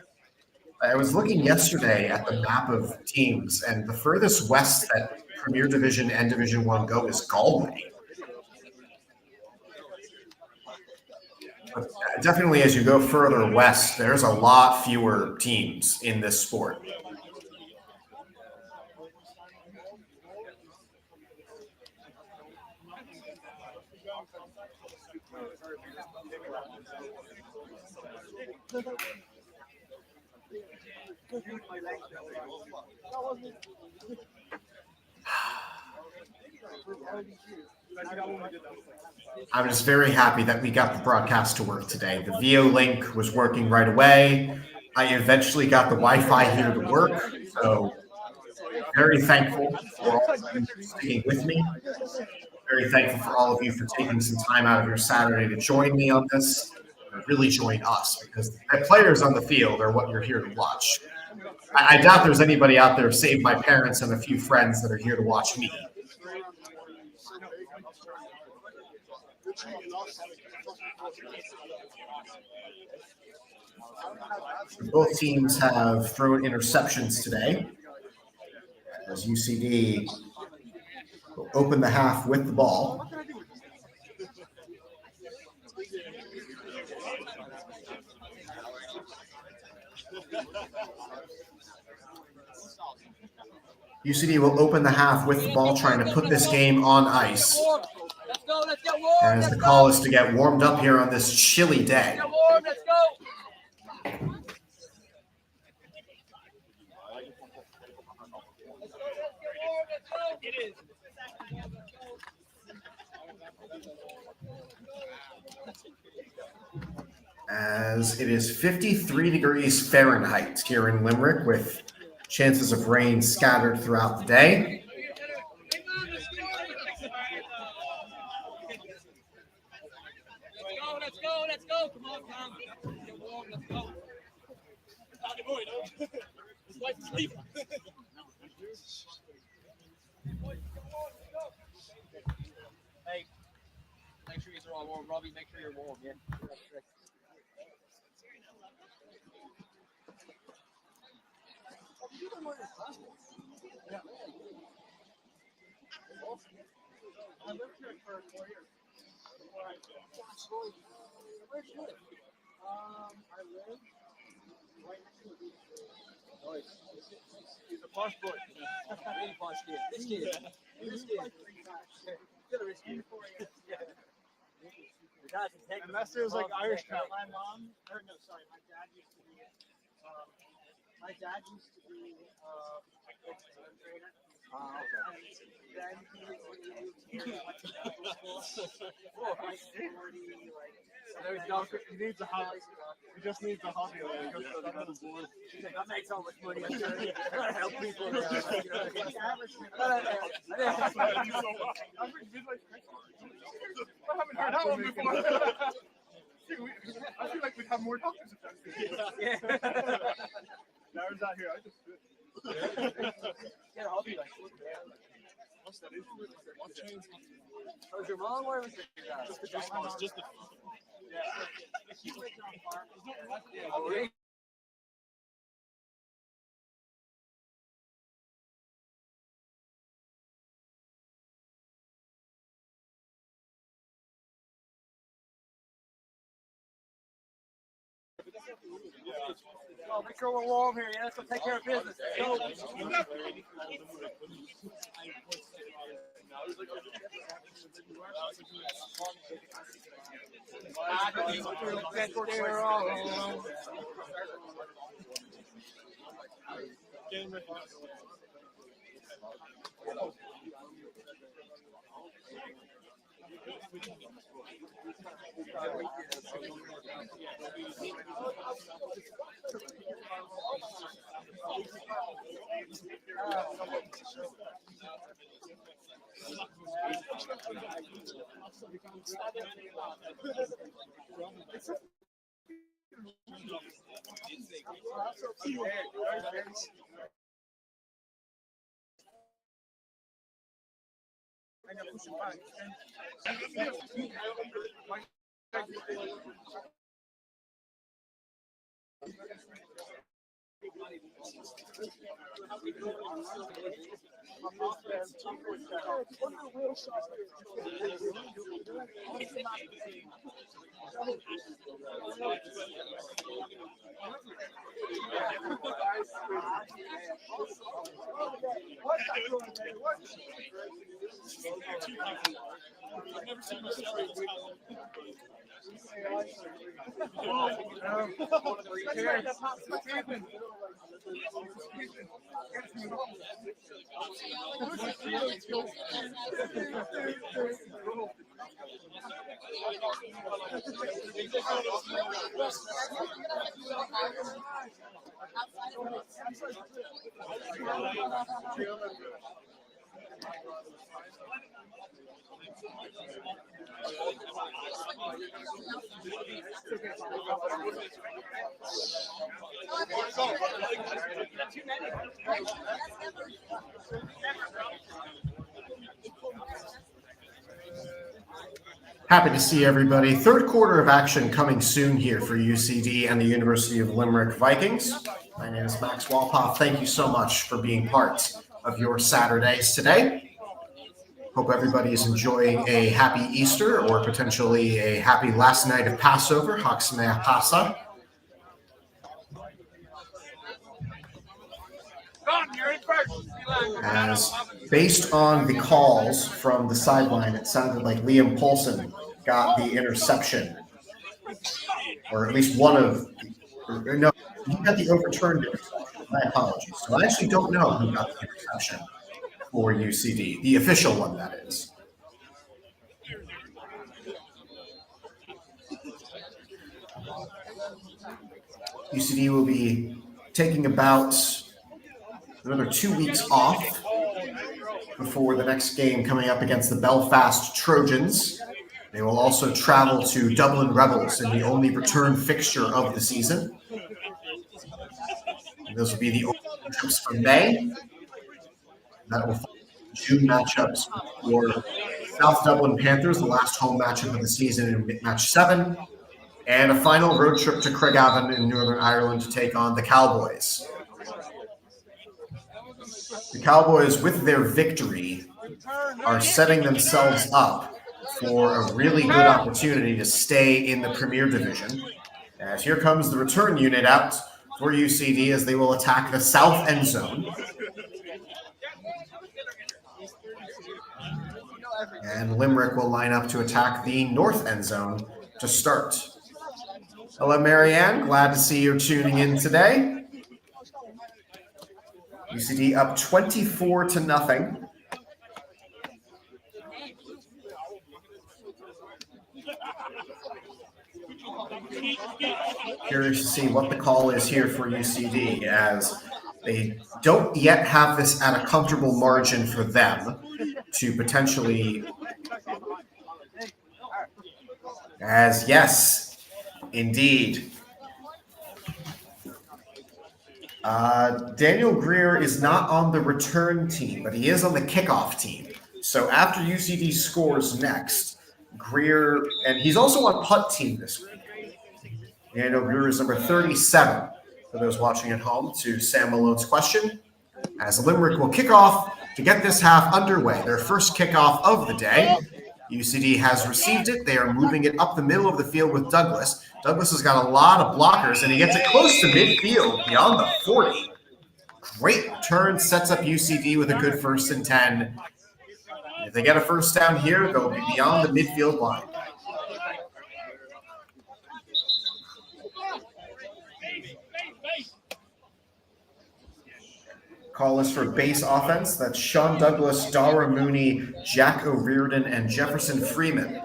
I was looking yesterday at the map of teams, and the furthest west that Premier Division and Division 1 go is Galway. But definitely, as you go further west, there's a lot fewer teams in this sport. I'm just very happy that we got the broadcast to work today. The VO link was working right away. I eventually got the Wi-Fi here to work, so very thankful for all of you for sticking with me. Very thankful for all of you for taking some time out of your Saturday to join me on this, or really join us, because the players on the field are what you're here to watch. I doubt there's anybody out there save my parents and a few friends that are here to watch me. Both teams have thrown interceptions today, as UCD will open the half with the ball. UCD will open the half with the ball, trying to put this game on ice. As the call is to get warmed up here on this chilly day. As it is 53 degrees Fahrenheit here in Limerick, with chances of rain scattered throughout the day. Let's go. Come on, Tom. Let's go. His wife is leaving. Hey, make sure you're all warm. Robbie, make sure you're warm, yeah? I lived here for 4 years. Where do you live? I live right next to the beach. Nice. He's a posh boy. Really posh kid. This kid. Still a rich kid. Unless there's like Irish crowd. My mom, or no, sorry, my dad used to be My dad used to be a trainer. Then he moved here to medical school. There's no, he needs a hobby. He just needs a hobby. That makes so much money. I'm gonna help people. I haven't heard that one before. I feel like we'd have more doctors if that's good. Yeah. Darren's not here. I just do it. Yeah, I'll be like, what's that? Was your mom or was it your dad? Just the yeah. Oh, make sure we're warm here, yeah? So take care of business. I've never seen my story. Happy to see everybody. Third quarter of action coming soon here for UCD and the University of Limerick Vikings. My name is Max Wolpoff. Thank you so much for being part of your Saturdays today. Hope everybody is enjoying a happy Easter or potentially a happy last night of Passover. Chag Sameach Pascha. As based on the calls from the sideline, it sounded like Liam Poulsen got the interception, or at least one of the, no, he got the overturned interception. My apologies. So I actually don't know who got the interception for UCD, the official one, that is. UCD will be taking about another 2 weeks off before the next game coming up against the Belfast Trojans. They will also travel to Dublin Rebels in the only return fixture of the season. And those will be the only matchups for May. That will follow June matchups for South Dublin Panthers, the last home matchup of the season in match 7, and a final road trip to Craigavon in Northern Ireland to take on the Cowboys. The Cowboys, with their victory, are setting themselves up for a really good opportunity to stay in the Premier Division. As here comes the return unit out for UCD as they will attack the south end zone. And Limerick will line up to attack the north end zone to start. Hello, Marianne. Glad to see you're tuning in today. UCD up 24-0. Curious to see what the call is here for UCD, as they don't yet have this at a comfortable margin for them to potentially, as yes, indeed. Daniel Greer is not on the return team, but he is on the kickoff team. So after UCD scores next, Greer, and he's also on punt team this week. Daniel Greer is number 37 for those watching at home, to Sam Malone's question, as Limerick will kick off to get this half underway. Their first kickoff of the day. UCD has received it. They are moving it up the middle of the field with Douglas. Douglas has got a lot of blockers, and he gets it close to midfield, beyond the 40. Great return, sets up UCD with a good 1st and 10. If they get a first down here, they'll be beyond the midfield line. Call is for base offense. That's Sean Douglas, Dara Mooney, Jack O'Riordan, and Jefferson Freeman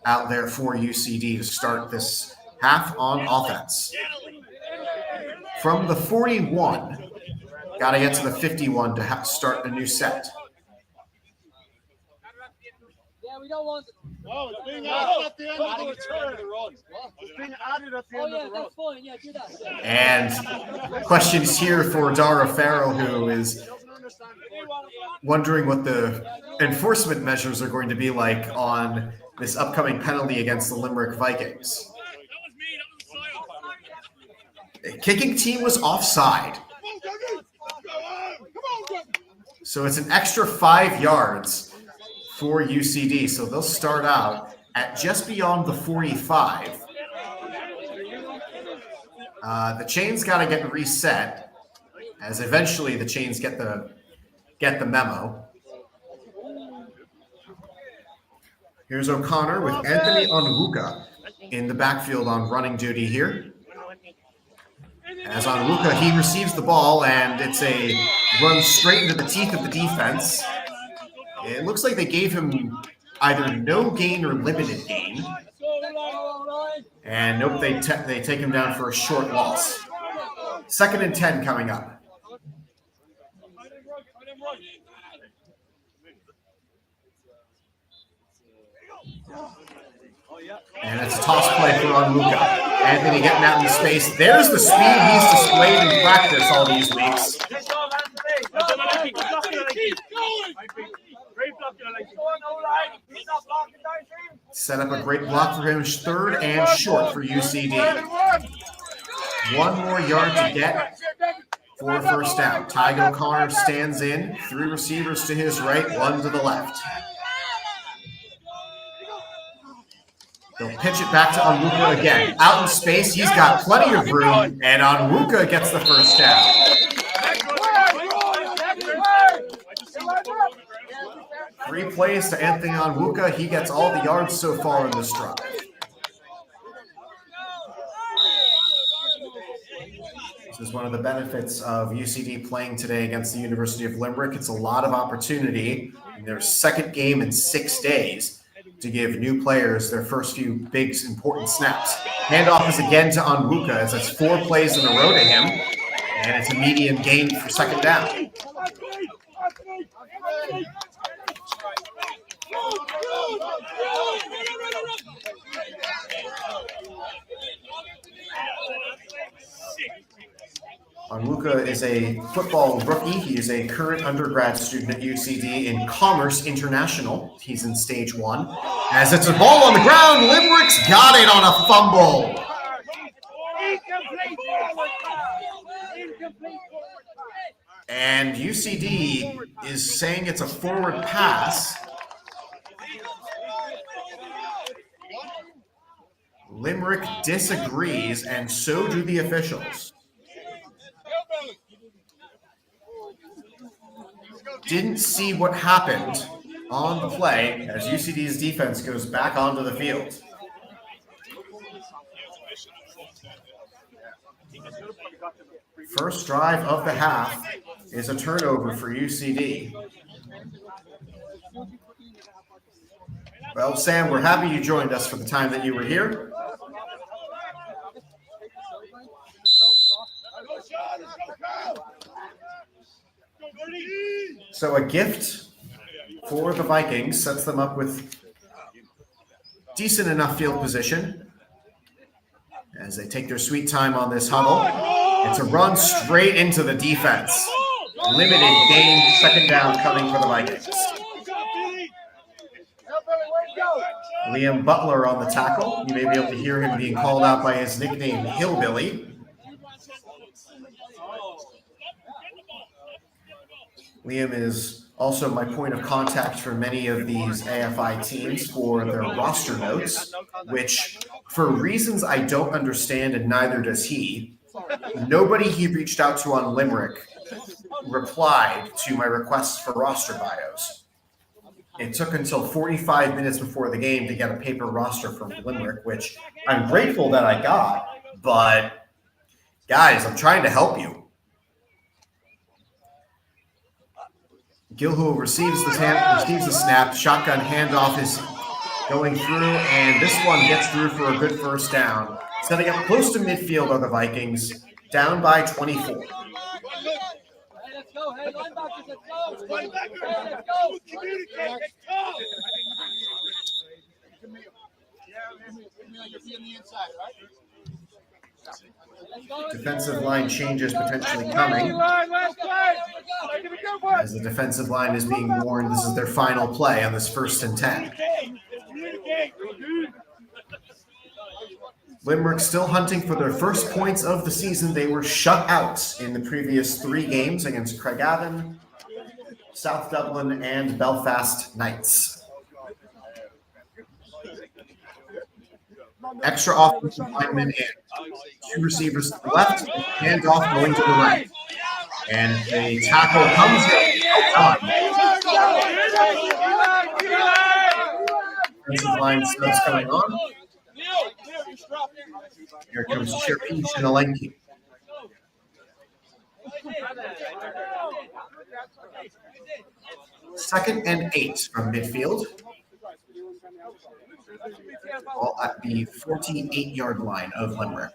out there for UCD to start this half on offense. From the 41, got to get to the 51 to start a new set. Yeah, we don't want. Oh, it's being added at the end of the return. It's being added at the end of the run. That's fine. Yeah, do that. And questions here for Dara Farrell, who is wondering what the enforcement measures are going to be like on this upcoming penalty against the Limerick Vikings. The kicking team was offside. So it's an extra 5 yards for UCD. So they'll start out at just beyond the 45. The chains got to get reset, as eventually the chains get the memo. Here's O'Connor with Anthony Onwuka in the backfield on running duty here. As Onwuka, he receives the ball, and it's a run straight into the teeth of the defense. It looks like they gave him either no gain or limited gain. And nope, they take him down for a short loss. 2nd and 10 coming up. And it's a toss play for Onwuka. Anthony getting out in space. There's the speed he's displayed in practice all these weeks. Set up a great block for him. 3rd and short for UCD. 1 more yard to get for a first down. Tygo O'Connor stands in. 3 receivers to his right, 1 to the left. They'll pitch it back to Onwuka again. Out in space, he's got plenty of room, and Onwuka gets the first down. Three plays to Anthony Onwuka. He gets all the yards so far in this drive. This is one of the benefits of UCD playing today against the University of Limerick. It's a lot of opportunity in their 2nd game in 6 days to give new players their first few big, important snaps. Handoff is again to Onwuka, as that's 4 plays in a row to him, and it's a medium gain for 2nd down. Onwuka is a football rookie. He is a current undergrad student at UCD in Commerce International. He's in stage 1. As it's a ball on the ground, Limerick's got it on a fumble. And UCD is saying it's a forward pass. Limerick disagrees, and so do the officials. Didn't see what happened on the play as UCD's defense goes back onto the field. First drive of the half is a turnover for UCD. Well, Sam, we're happy you joined us for the time that you were here. So a gift for the Vikings sets them up with decent enough field position as they take their sweet time on this huddle. It's a run straight into the defense. Limited game, second down coming for the Vikings. Liam Butler on the tackle. You may be able to hear him being called out by his nickname, Hillbilly. Liam is also my point of contact for many of these AFI teams for their roster notes, which, for reasons I don't understand and neither does he, nobody he reached out to on Limerick replied to my requests for roster bios. It took until 45 minutes before the game to get a paper roster from Limerick, which I'm grateful that I got, but guys, I'm trying to help you. Gilhool receives the snap. Shotgun handoff is going through, and this one gets through for a good first down. Setting up close to midfield are the Vikings, down by 24. Let's go. Hey, linebackers, let's go. Hey, let's go. Communicate. Defensive line changes potentially coming. As the defensive line is being warned, this is their final play on this 1st and 10. Limerick still hunting for their first points of the season. They were shut out in the previous 3 games against Craigavon, South Dublin, and Belfast Knights. Extra offensive lineman in. 2 receivers to the left, handoff going to the right. And the tackle comes in. Defensive line subs coming on. Here comes Chirpy Chinalenki. Second and 8 from midfield. All at the 48-yard line of Limerick.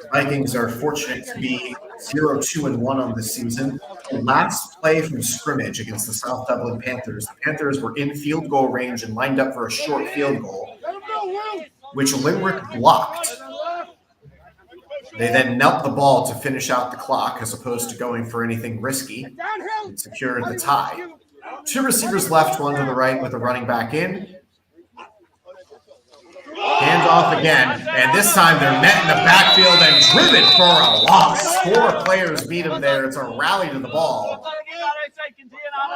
The Vikings are fortunate to be 0-2-1 on this season. The last play from scrimmage against the South Dublin Panthers, the Panthers were in field goal range and lined up for a short field goal, which Limerick blocked. They then knelt the ball to finish out the clock as opposed to going for anything risky and secured the tie. 2 receivers left, 1 to the right with a running back in. Hands off again, and this time they're met in the backfield and driven for a loss. 4 players beat him there. It's a rally to the ball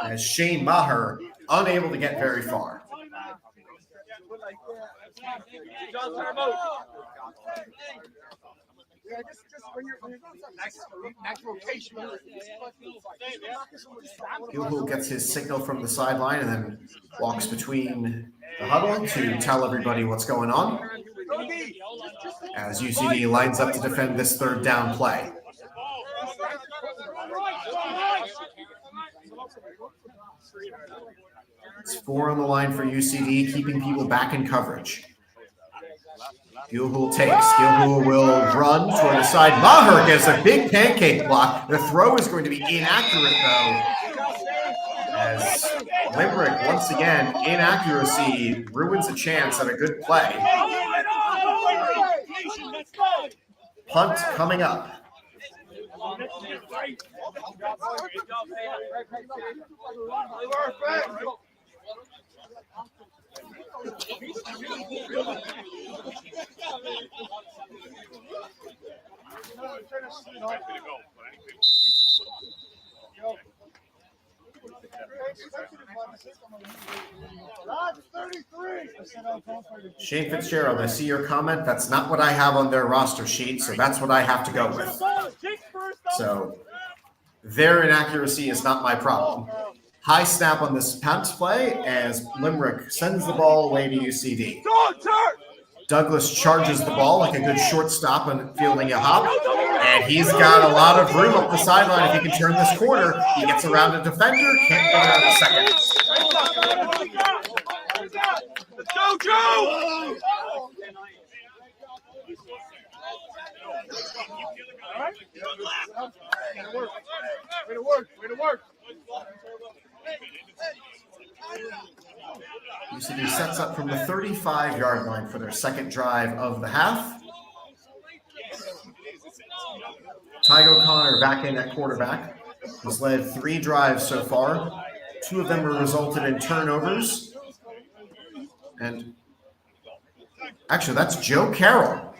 as Shane Maher unable to get very far. Gilhool gets his signal from the sideline and then walks between the huddle to tell everybody what's going on as UCD lines up to defend this 3rd down play. It's 4 on the line for UCD, keeping people back in coverage. Gilhool takes. Gilhool will run toward the side. Maher gets a big pancake block. The throw is going to be inaccurate, though, as Limerick, once again, inaccuracy ruins a chance at a good play. Punt coming up. Shane Fitzgerald, I see your comment. That's not what I have on their roster sheet, so that's what I have to go with. So their inaccuracy is not my problem. High snap on this punt play as Limerick sends the ball away to UCD. Douglas charges the ball like a good shortstop and fielding a hop. And he's got a lot of room up the sideline. If he can turn this corner, he gets around a defender, can't get around a second. Let's go, Joe! All right. Way to work. Way to work. UCD sets up from the 35-yard line for their second drive of the half. Ty O'Connor back in at quarterback. He's led 3 drives so far. 2 of them have resulted in turnovers. And actually, that's Joe Carroll.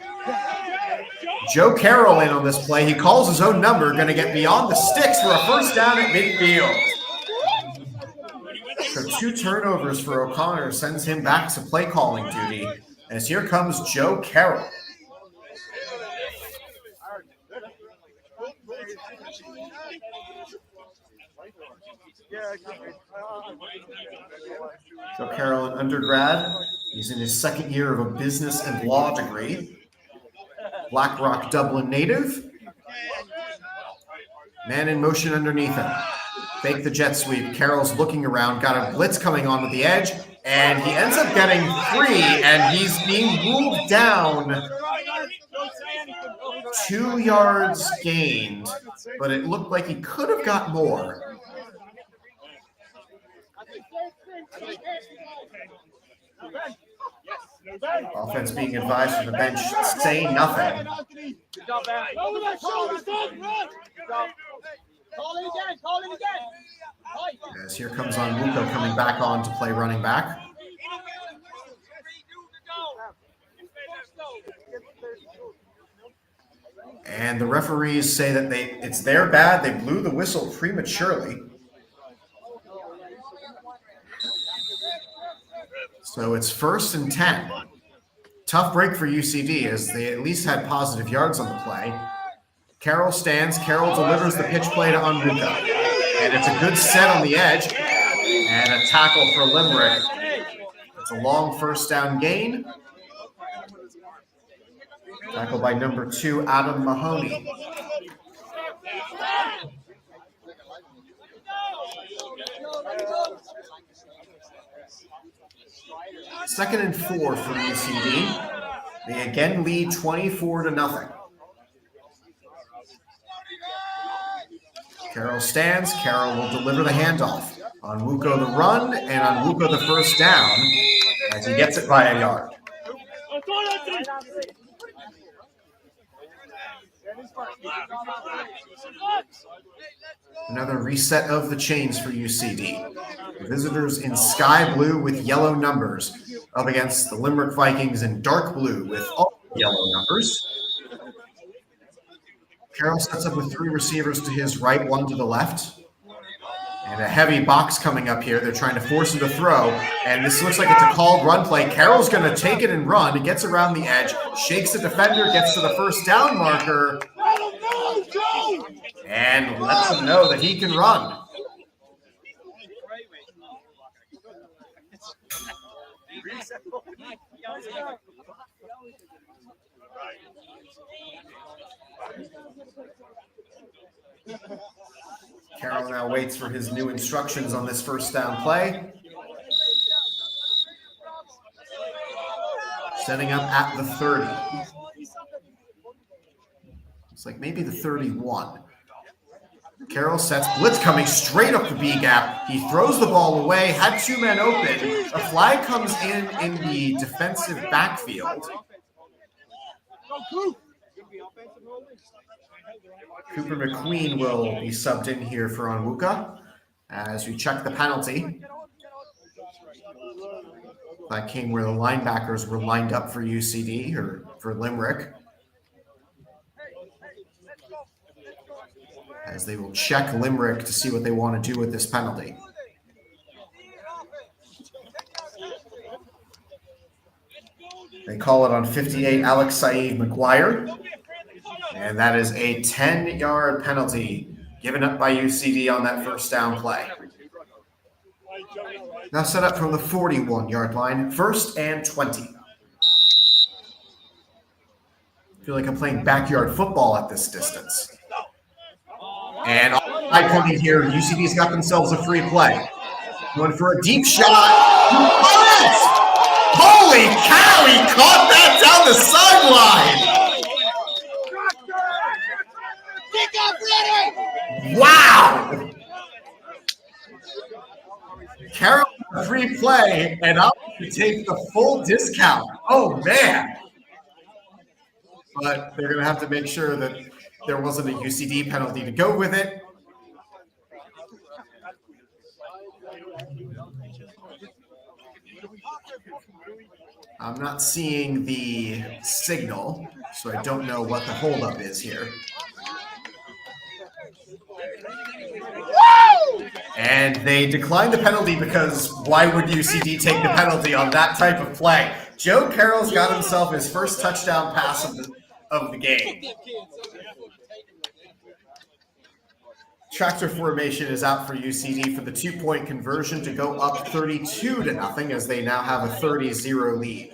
Joe Carroll in on this play. He calls his own number, going to get beyond the sticks for a first down at midfield. So 2 turnovers for O'Connor sends him back to play calling duty. As here comes Joe Carroll. Joe Carroll, an undergrad. He's in his second year of a business and law degree. Blackrock, Dublin native. Man in motion underneath him. Fake the jet sweep. Carroll's looking around, got a blitz coming on with the edge, and he ends up getting free, and he's being ruled down. 2 yards gained, but it looked like he could have got more. Offense being advised from the bench, say nothing. As here comes Onwuka coming back on to play running back. And the referees say that it's their bad. They blew the whistle prematurely. So it's 1st and 10. Tough break for UCD as they at least had positive yards on the play. Carroll stands. Carroll delivers the pitch play to Onwuka. And it's a good set on the edge. And a tackle for Limerick. It's a long first down gain. Tackle by number 2, Adam Mahoney. Second and 4 for UCD. They again lead 24-0. Carroll stands. Carroll will deliver the handoff. Onwuka the run, and Onwuka the first down as he gets it by a yard. Another reset of the chains for UCD. The visitors in sky blue with yellow numbers up against the Limerick Vikings in dark blue with all yellow numbers. Carroll sets up with 3 receivers to his right, 1 to the left. And a heavy box coming up here. They're trying to force him to throw. And this looks like it's a called run play. Carroll's going to take it and run. He gets around the edge, shakes the defender, gets to the first down marker, and lets him know that he can run. Carroll now waits for his new instructions on this first down play. Setting up at the 30. It's like maybe the 31. Carroll sets blitz coming straight up the B gap. He throws the ball away, had 2 men open. A flag comes in the defensive backfield. Cooper McQueen will be subbed in here for Onwuka as we check the penalty. That came where the linebackers were lined up for UCD or for Limerick. As they will check Limerick to see what they want to do with this penalty. They call it on 58, Alex Saeed McGuire. And that is a 10-yard penalty given up by UCD on that first down play. Now set up from the 41-yard line, 1st and 20. I feel like I'm playing backyard football at this distance. And I coming here, UCD's got themselves a free play. Going for a deep shot. Holy cow, he caught that down the sideline. Wow. Carroll, a free play, and I'm going to take the full discount. Oh, man. But they're going to have to make sure that there wasn't a UCD penalty to go with it. I'm not seeing the signal, so I don't know what the holdup is here. And they declined the penalty because why would UCD take the penalty on that type of play? Joe Carroll's got himself his first touchdown pass of the game. Tractor formation is out for UCD for the 2-point conversion to go up 32-0 as they now have a 30-0 lead.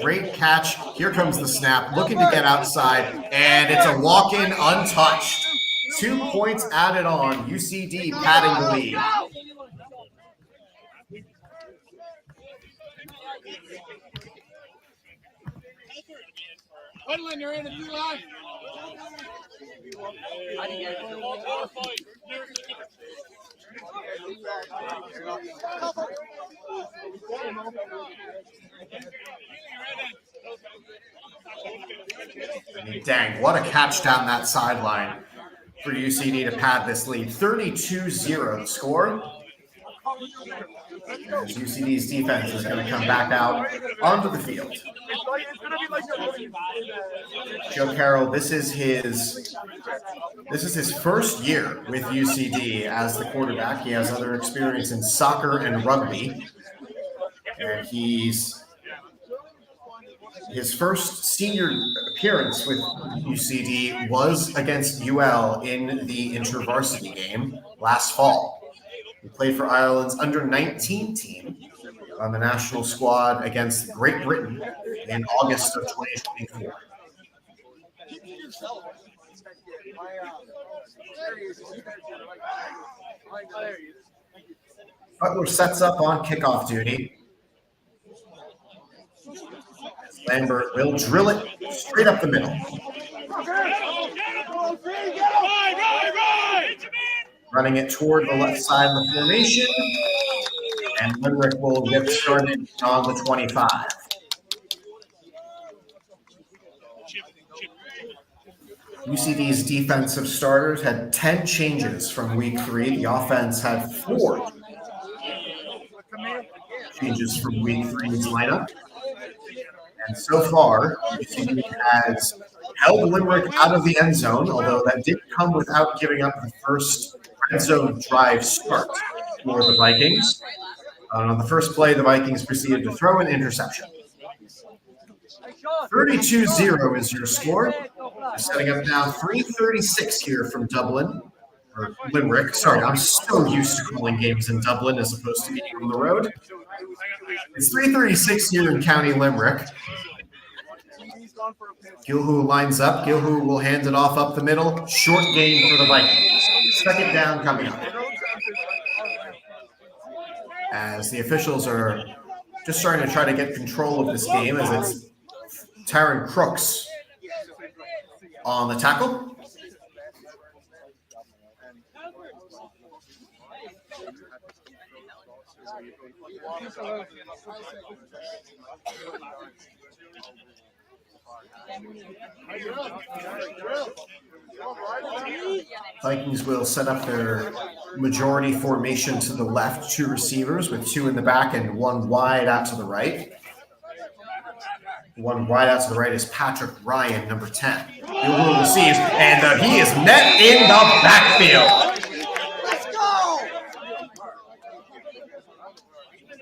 Great catch. Here comes the snap. Looking to get outside, and it's a walk-in untouched. 2 points added on. UCD padding the lead. When you're in a few lines. Dang, what a catch down that sideline for UCD to pad this lead. 32-0 the score. As UCD's defense is going to come back out onto the field. Joe Carroll, this is his first year with UCD as the quarterback. He has other experience in soccer and rugby. And his first senior appearance with UCD was against UL in the intervarsity game last fall. He played for Ireland's under-19 team on the national squad against Great Britain in August of 2024. Butler sets up on kickoff duty. Lambert will drill it straight up the middle. Running it toward the left side of the formation. And Limerick will get started on the 25. UCD's defensive starters had 10 changes from week 3. The offense had 4 changes from week 3's lineup. And so far, UCD has held Limerick out of the end zone, although that did come without giving up the first red zone drive start for the Vikings. On the first play, the Vikings proceeded to throw an interception. 32-0 is your score. We're setting up now 3:36 here from Dublin, or Limerick. Sorry, I'm so used to calling games in Dublin as opposed to being on the road. It's 3:36 here in County Limerick. Gilhu lines up. Gilhu will hand it off up the middle. Short gain for the Vikings. Second down coming up. As the officials are just starting to try to get control of this game as it's Taron Crooks on the tackle. Vikings will set up their majority formation to the left, 2 receivers with 2 in the back and 1 wide out to the right. 1 wide out to the right is Patrick Ryan, number 10. Gilhu receives, and he is met in the backfield. Let's go!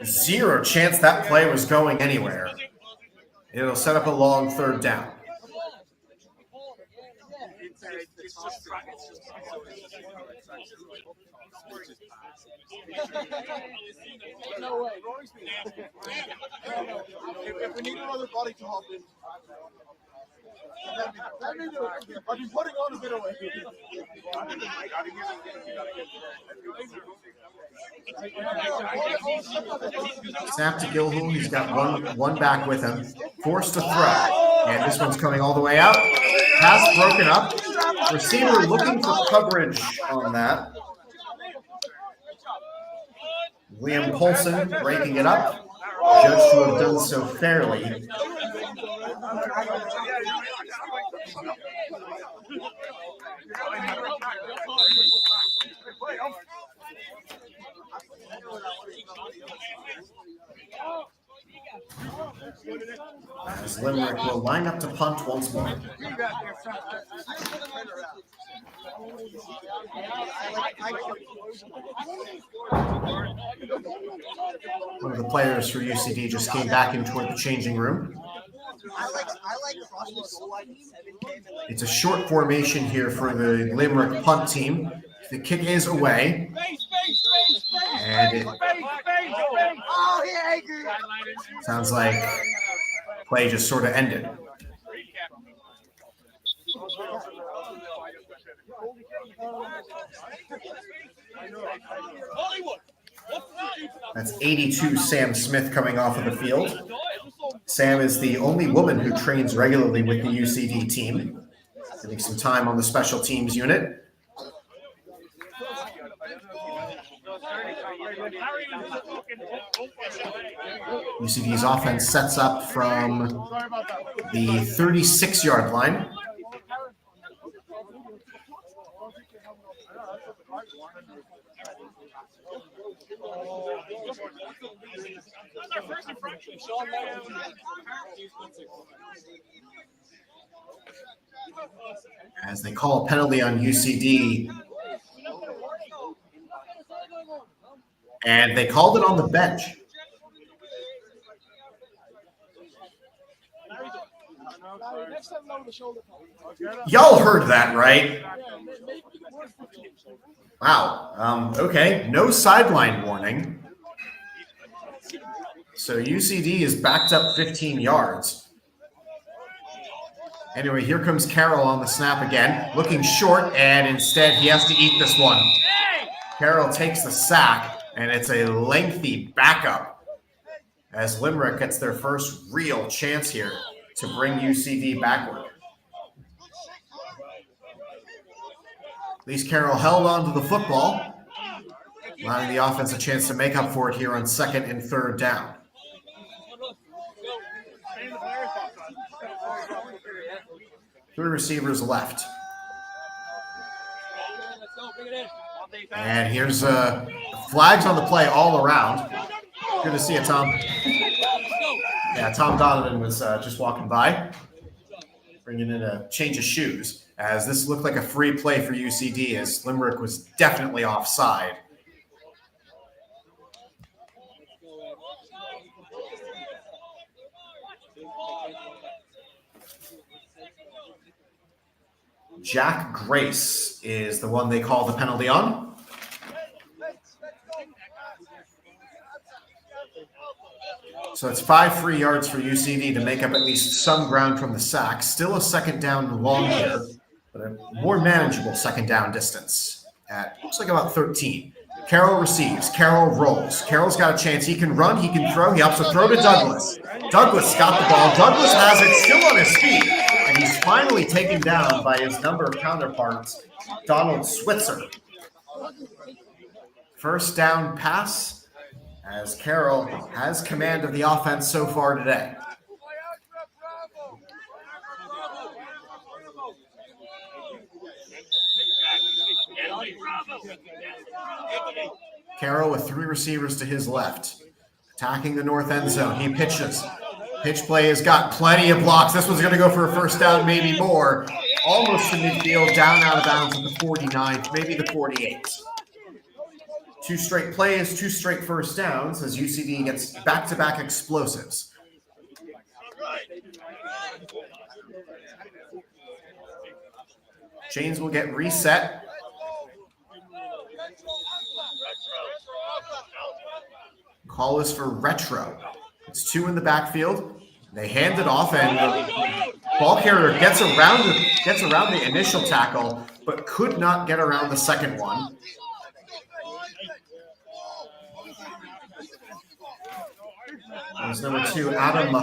0 chance that play was going anywhere. It'll set up a long 3rd down. No way. If we need another body to hop in, I've been putting on a bit of weight. Snap to Gilhul. He's got one back with him. Forced to throw. And this one's coming all the way out. Pass broken up. Receiver looking for coverage on that. Liam Polson breaking it up. Judged to have done so fairly. As Limerick will line up to punt once more. One of the players for UCD just came back into the changing room. It's a short formation here for the Limerick punt team. The kick is away. And it sounds like play just sort of ended. That's 82 Sam Smith coming off of the field. Sam is the only woman who trains regularly with the UCD team. Getting some time on the special teams unit. UCD's offense sets up from the 36-yard line. As they call a penalty on UCD. And they called it on the bench. Y'all heard that, right? Wow. Okay. No sideline warning. So UCD is backed up 15 yards. Anyway, here comes Carroll on the snap again. Looking short, and instead he has to eat this one. Carroll takes the sack, and it's a lengthy backup as Limerick gets their first real chance here to bring UCD backward. At least Carroll held on to the football, allowing the offense a chance to make up for it here on second and third down. Three receivers left. And here's flags on the play all around. Good to see you, Tom. Yeah, Tom Donovan was just walking by, bringing in a change of shoes, as this looked like a free play for UCD, as Limerick was definitely offside. Jack Grace is the one they call the penalty on. So it's 5 free yards for UCD to make up at least some ground from the sack. Still a second down long here, but a more manageable second down distance at looks like about 13. Carroll receives. Carroll rolls. Carroll's got a chance. He can run. He can throw. He opts to throw to Douglas. Douglas got the ball. Douglas has it still on his feet. And he's finally taken down by his number of counterparts, Donald Switzer. First down pass, as Carroll has command of the offense so far today. Carroll with 3 receivers to his left, attacking the north end zone. He pitches. Pitch play has got plenty of blocks. This one's going to go for a first down, maybe more. Almost to midfield, down out of bounds at the 49, maybe the 48. 2 straight plays, 2 straight first downs as UCD gets back-to-back explosives. Chains will get reset. Call is for retro. It's 2 in the backfield. They hand it off, and the ball carrier gets around the initial tackle, but could not get around the second one. There's number 2, Adam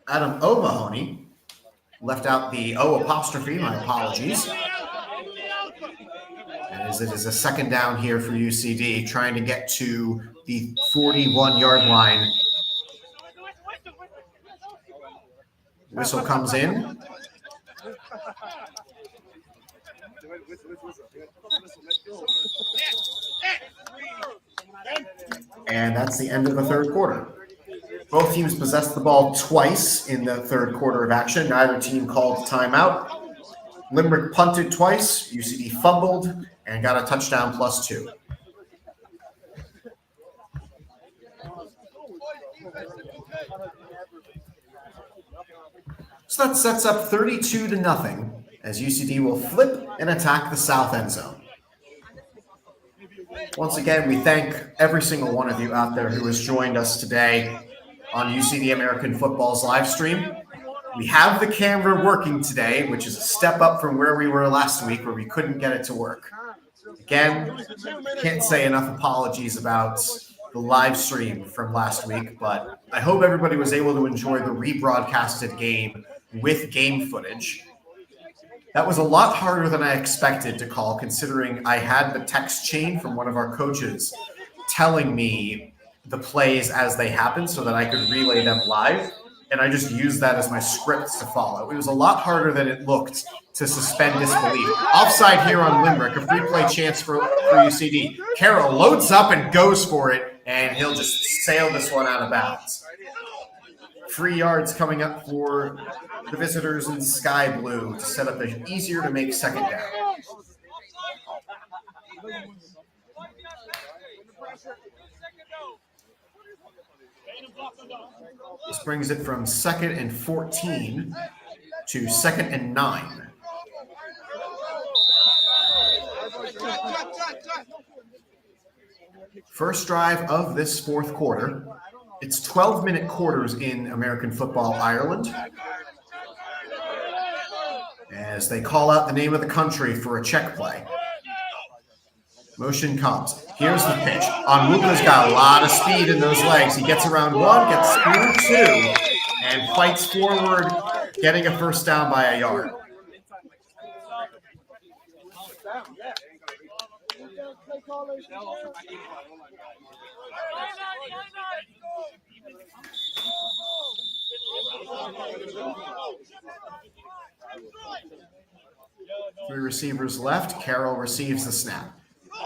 O. Mahoney. Left out the O apostrophe, my apologies. As it is a second down here for UCD, trying to get to the 41-yard line. Whistle comes in. And that's the end of the third quarter. Both teams possessed the ball twice in the third quarter of action. Neither team called timeout. Limerick punted twice. UCD fumbled and got a touchdown +2. So that sets up 32-0 as UCD will flip and attack the south end zone. Once again, we thank every single one of you out there who has joined us today on UCD American Football's live stream. We have the camera working today, which is a step up from where we were last week, where we couldn't get it to work. Again, can't say enough apologies about the live stream from last week, but I hope everybody was able to enjoy the rebroadcasted game with game footage. That was a lot harder than I expected to call, considering I had the text chain from one of our coaches telling me the plays as they happened so that I could relay them live, and I just used that as my scripts to follow. It was a lot harder than it looked to suspend disbelief. Offside here on Limerick, a free play chance for UCD. Carroll loads up and goes for it, and he'll just sail this one out of bounds. 3 yards coming up for the visitors in sky blue to set up an easier to make second down. This brings it from 2nd and 14 to 2nd and 9. First drive of this fourth quarter. It's 12-minute quarters in American Football Ireland, as they call out the name of the country for a check play. Motion comes. Here's the pitch. Onwuka's got a lot of speed in those legs. He gets around 1, gets through 2, and fights forward, getting a first down by a yard. Three receivers left. Carroll receives the snap.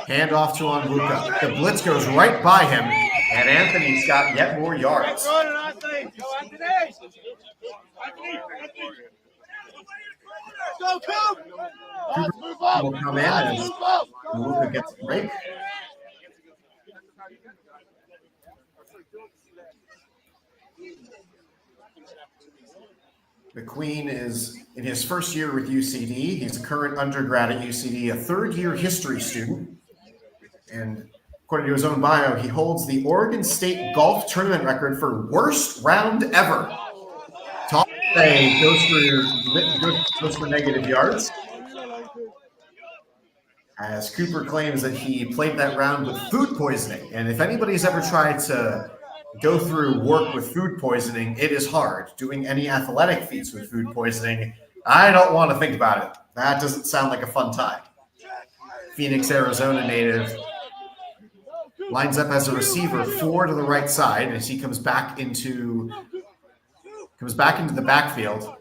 Hand off to Onwuka. The blitz goes right by him, and Anthony's got yet more yards. Cooper will come in as Onwuka gets a break. McQueen is in his first year with UCD. He's a current undergrad at UCD, a third-year history student. And according to his own bio, he holds the Oregon State golf tournament record for worst round ever. Top play goes for negative yards, as Cooper claims that he played that round with food poisoning. And if anybody's ever tried to go through work with food poisoning, it is hard. Doing any athletic feats with food poisoning, I don't want to think about it. That doesn't sound like a fun time. Phoenix, Arizona native lines up as a receiver 4 to the right side as he comes back into the backfield.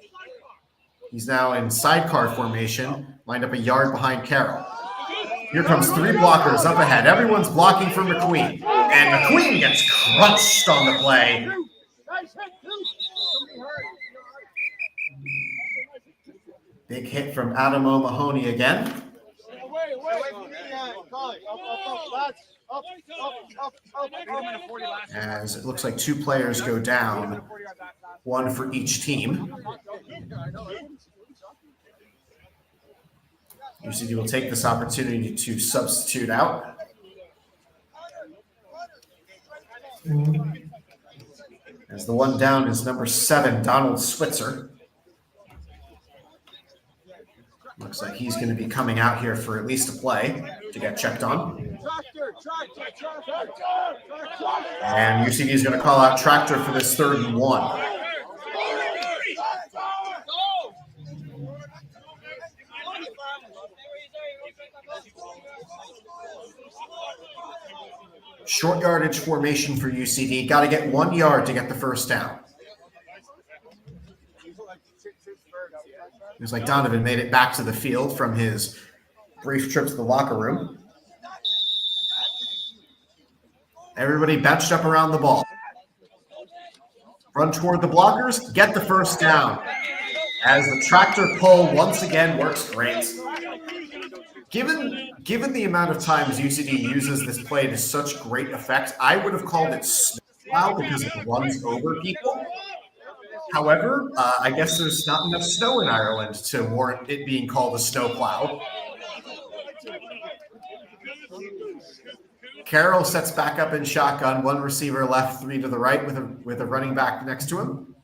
He's now in sidecar formation, lined up a yard behind Carroll. Here comes 3 blockers up ahead. Everyone's blocking for McQueen. And McQueen gets crunched on the play. Big hit from Adam O'Mahony again. As it looks like 2 players go down, 1 for each team. UCD will take this opportunity to substitute out. As the one down is number 7, Donald Switzer. Looks like he's going to be coming out here for at least a play to get checked on. And UCD is going to call out tractor for this 3rd and 1. Short yardage formation for UCD. Got to get 1 yard to get the first down. It was like Donovan made it back to the field from his brief trip to the locker room. Everybody benched up around the ball. Run toward the blockers, get the first down. As the tractor pull once again works great. Given the amount of times UCD uses this play to such great effect, I would have called it snowplow because it runs over people. However, I guess there's not enough snow in Ireland to warrant it being called a snowplow. Carroll sets back up in shotgun, 1 receiver left, 3 to the right with a running back next to him.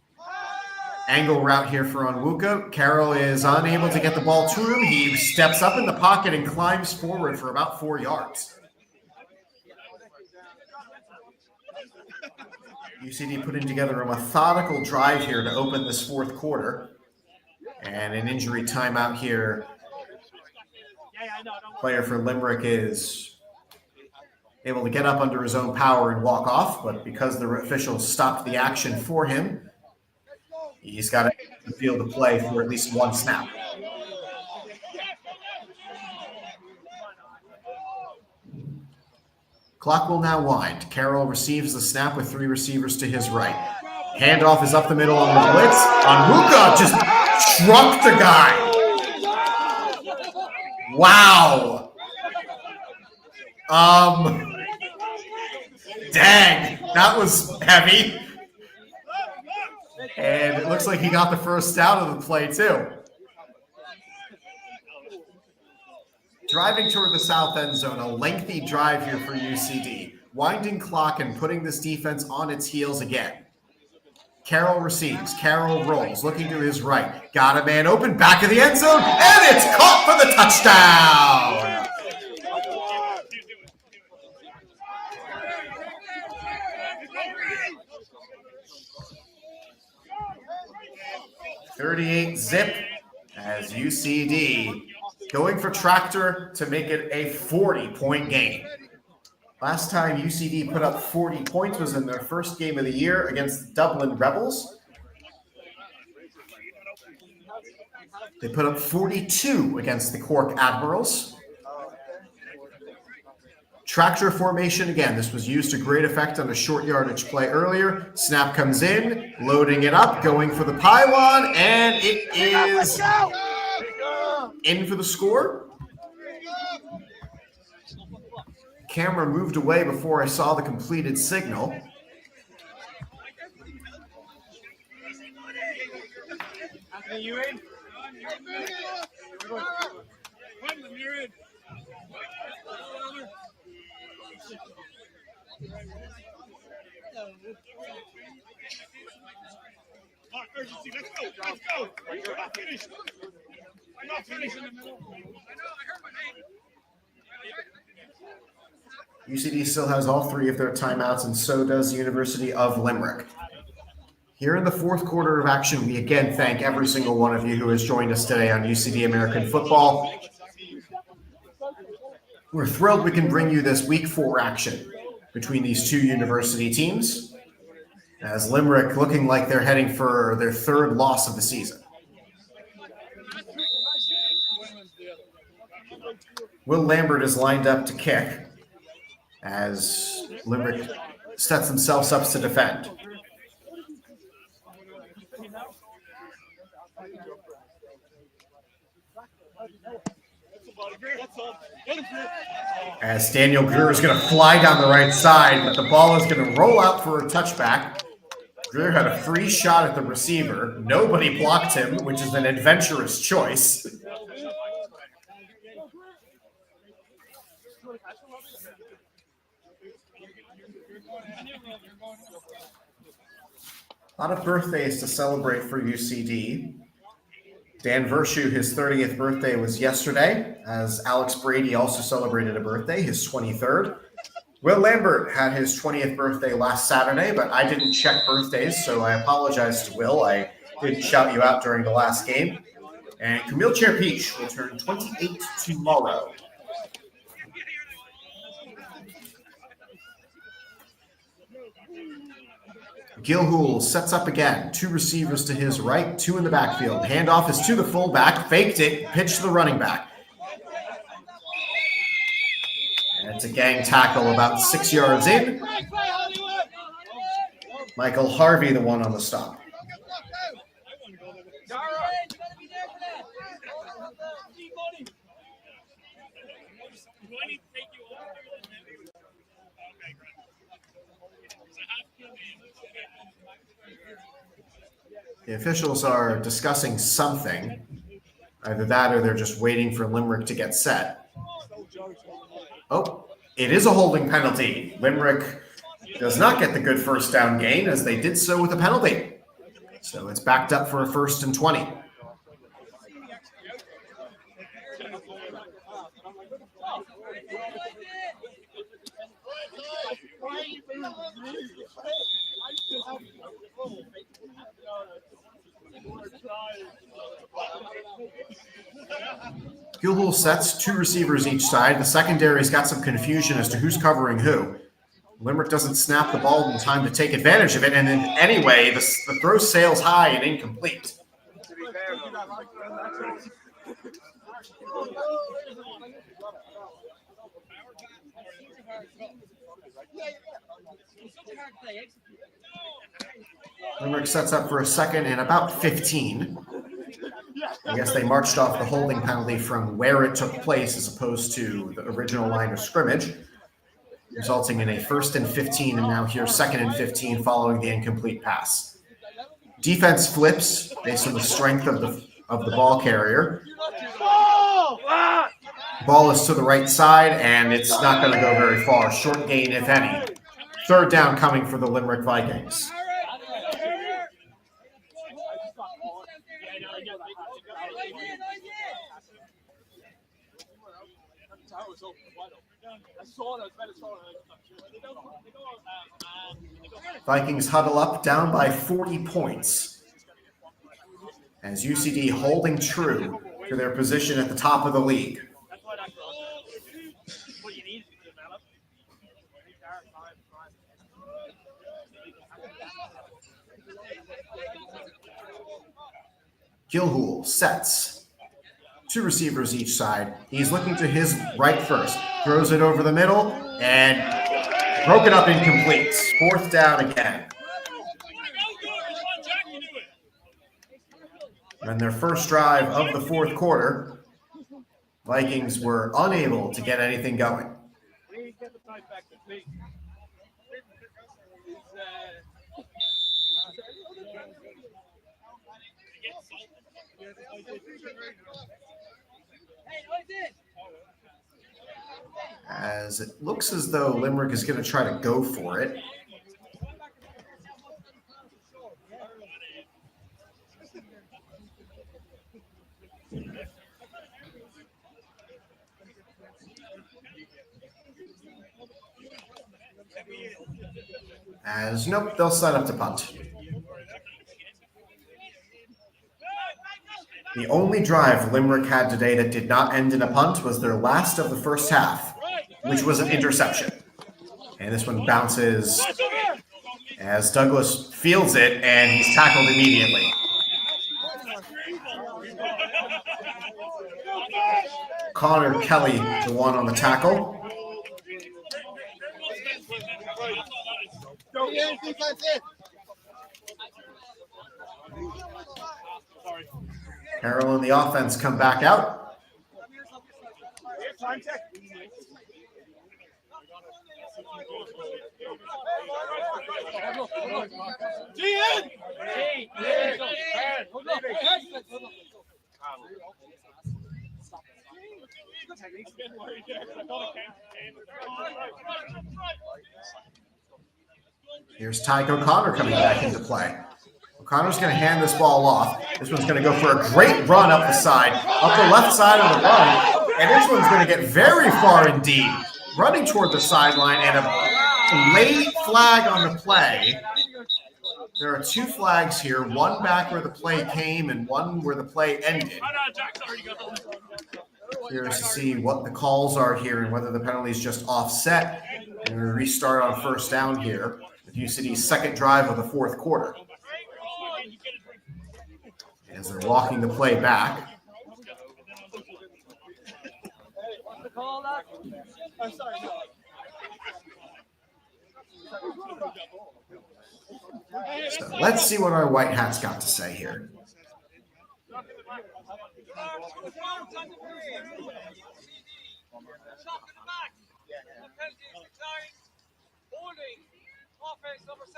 Angle route here for Onwuka. Carroll is unable to get the ball to him. He steps up in the pocket and climbs forward for about 4 yards. UCD putting together a methodical drive here to open this 4th quarter. And an injury timeout here. Player for Limerick is able to get up under his own power and walk off, but because the officials stopped the action for him, he's got to field the play for at least 1 snap. Clock will now wind. Carroll receives the snap with 3 receivers to his right. Handoff is up the middle on the blitz. Onwuka just trucked the guy. Wow. Dang, that was heavy. And it looks like he got the first down of the play too. Driving toward the south end zone, a lengthy drive here for UCD. Winding clock and putting this defense on its heels again. Carroll receives. Carroll rolls, looking to his right. Got a man open, back of the end zone, and it's caught for the touchdown! 38 zip as UCD going for tractor to make it a 40-point game. Last time UCD put up 40 points was in their first game of the year against the Dublin Rebels. They put up 42 against the Cork Admirals. Tractor formation again. This was used to great effect on a short yardage play earlier. Snap comes in, loading it up, going for the pylon, and it is in for the score. Camera moved away before I saw the completed signal. You in? You're in. Urgency, let's go. You're not finished. I'm not finished in the middle. I know, I heard my name. UCD still has all 3 of their timeouts, and so does the University of Limerick. Here in the 4th quarter of action, we again thank every single one of you who has joined us today on UCD American Football. We're thrilled we can bring you this Week 4 action between these 2 university teams, as Limerick looking like they're heading for their 3rd loss of the season. Will Lambert is lined up to kick as Limerick sets themselves up to defend. As Daniel Greer is going to fly down the right side, but the ball is going to roll out for a touchback. Greer had a free shot at the receiver. Nobody blocked him, which is an adventurous choice. A lot of birthdays to celebrate for UCD. Dan Vershu, his 30th birthday was yesterday, as Alex Brady also celebrated a birthday, his 23rd. Will Lambert had his 20th birthday last Saturday, but I didn't check birthdays, so I apologize to Will. I didn't shout you out during the last game. And Camille Cherpiche will turn 28 tomorrow. Gilhool sets up again. 2 receivers to his right, 2 in the backfield. Handoff is to the fullback, faked it, pitch to the running back. And it's a gang tackle about 6 yards in. Michael Harvey, the one on the stop. The officials are discussing something. Either that or they're just waiting for Limerick to get set. Oh, it is a holding penalty. Limerick does not get the good first down gain as they did so with a penalty. So it's backed up for a 1st and 20. Gilhool sets 2 receivers each side. The secondary's got some confusion as to who's covering who. Limerick doesn't snap the ball in time to take advantage of it, and then anyway, the throw sails high and incomplete. Limerick sets up for a 2nd and about 15. I guess they marched off the holding penalty from where it took place as opposed to the original line of scrimmage, resulting in a 1st and 15, and now here's 2nd and 15 following the incomplete pass. Defense flips based on the strength of the ball carrier. Ball is to the right side, and it's not going to go very far. Short gain, if any. 3rd down coming for the Limerick Vikings. Vikings huddle up, down by 40 points. As UCD holding true to their position at the top of the league. Gilhool sets. 2 receivers each side. He's looking to his right first. Throws it over the middle and broken up incomplete. 4th down again. And their first drive of the 4th quarter, Vikings were unable to get anything going. As it looks as though Limerick is going to try to go for it. As nope, they'll set up to punt. The only drive Limerick had today that did not end in a punt was their last of the first half, which was an interception. And this one bounces as Douglas fields it, and he's tackled immediately. Connor Kelly, the one on the tackle. Carroll and the offense come back out. Here's Tyke O'Connor coming back into play. O'Connor's going to hand this ball off. This one's going to go for a great run up the side, up the left side of the run, and this one's going to get very far indeed, running toward the sideline, and a late flag on the play. There are 2 flags here, one back where the play came and one where the play ended. Curious to see what the calls are here and whether the penalty is just offset. And we restart on first down here with UCD's second drive of the fourth quarter. As they're walking the play back. So let's see what our white hats got to say here. Offense number 7.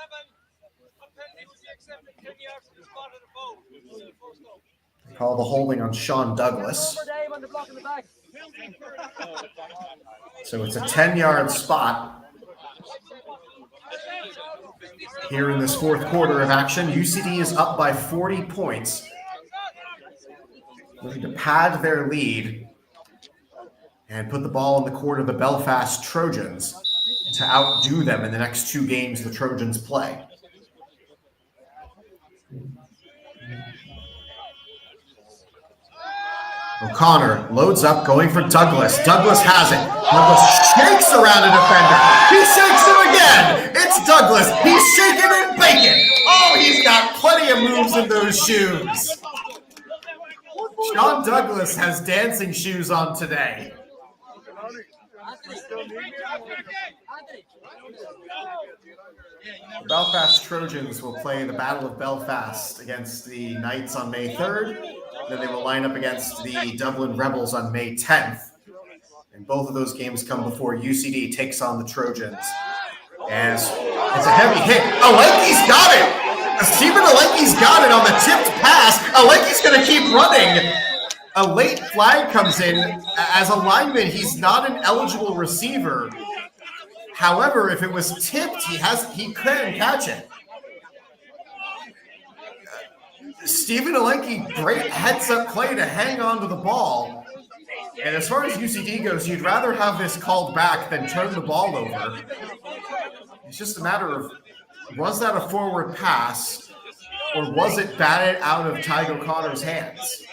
Penalty will be accepted 10 yards from the spot of the foul. They call the holding on Sean Douglas. So it's a 10-yard spot. Here in this fourth quarter of action, UCD is up by 40 points. Looking to pad their lead and put the ball in the court of the Belfast Trojans to outdo them in the next 2 games the Trojans play. O'Connor loads up, going for Douglas. Douglas has it. Douglas shakes around a defender. He shakes him again. It's Douglas. He's shaking and baking. Oh, he's got plenty of moves in those shoes. Sean Douglas has dancing shoes on today. The Belfast Trojans will play the Battle of Belfast against the Knights on May 3rd. Then they will line up against the Dublin Rebels on May 10th. And both of those games come before UCD takes on the Trojans. As it's a heavy hit. Alenki's got it! Stephen Alenki's got it on the tipped pass. Alenki's going to keep running. A late flag comes in. As a lineman, he's not an eligible receiver. However, if it was tipped, he couldn't catch it. Stephen Alenki, great heads-up play to hang on to the ball. And as far as UCD goes, you'd rather have this called back than turn the ball over. It's just a matter of, was that a forward pass, or was it batted out of Tyke O'Connor's hands?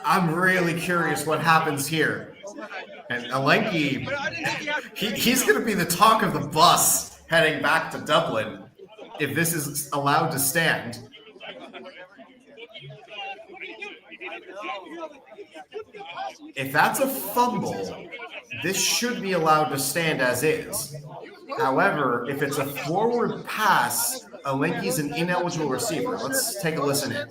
I'm really curious what happens here. And Alenki, he's going to be the talk of the bus heading back to Dublin if this is allowed to stand. If that's a fumble, this should be allowed to stand as is. However, if it's a forward pass, Alenki's an ineligible receiver. Let's take a listen in.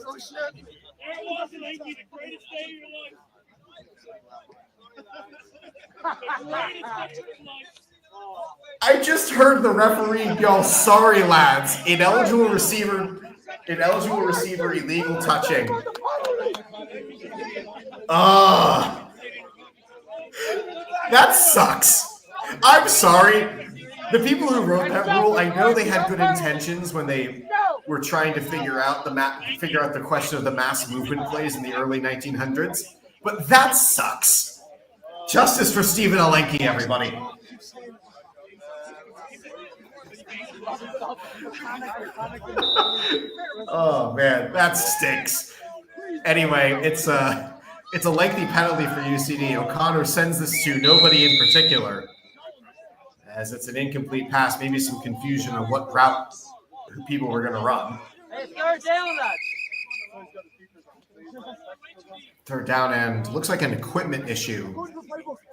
I just heard the referee go, "Sorry, lads, ineligible receiver, illegal touching." That sucks. I'm sorry. The people who wrote that rule, I know they had good intentions when they were trying to figure out the question of the mass movement plays in the early 1900s, but that sucks. Justice for Stephen Alenki, everybody. Oh man, that stinks. Anyway, it's a lengthy penalty for UCD. O'Connor sends this to nobody in particular, as it's an incomplete pass. Maybe some confusion on what route people were going to run. Third down, and looks like an equipment issue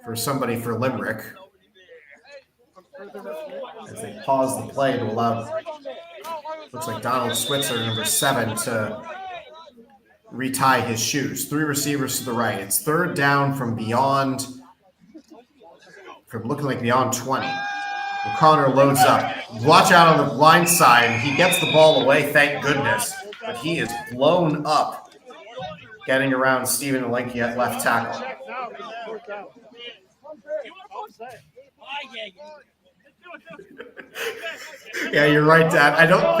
for somebody for Limerick, as they pause the play to allow, looks like Donald Switzer, number 7, to retie his shoes. 3 receivers to the right. It's third down from looking like beyond 20. O'Connor loads up. Watch out on the blind side. He gets the ball away, thank goodness. But he is blown up, getting around Stephen Alenki at left tackle. Yeah, you're right, Dad. I don't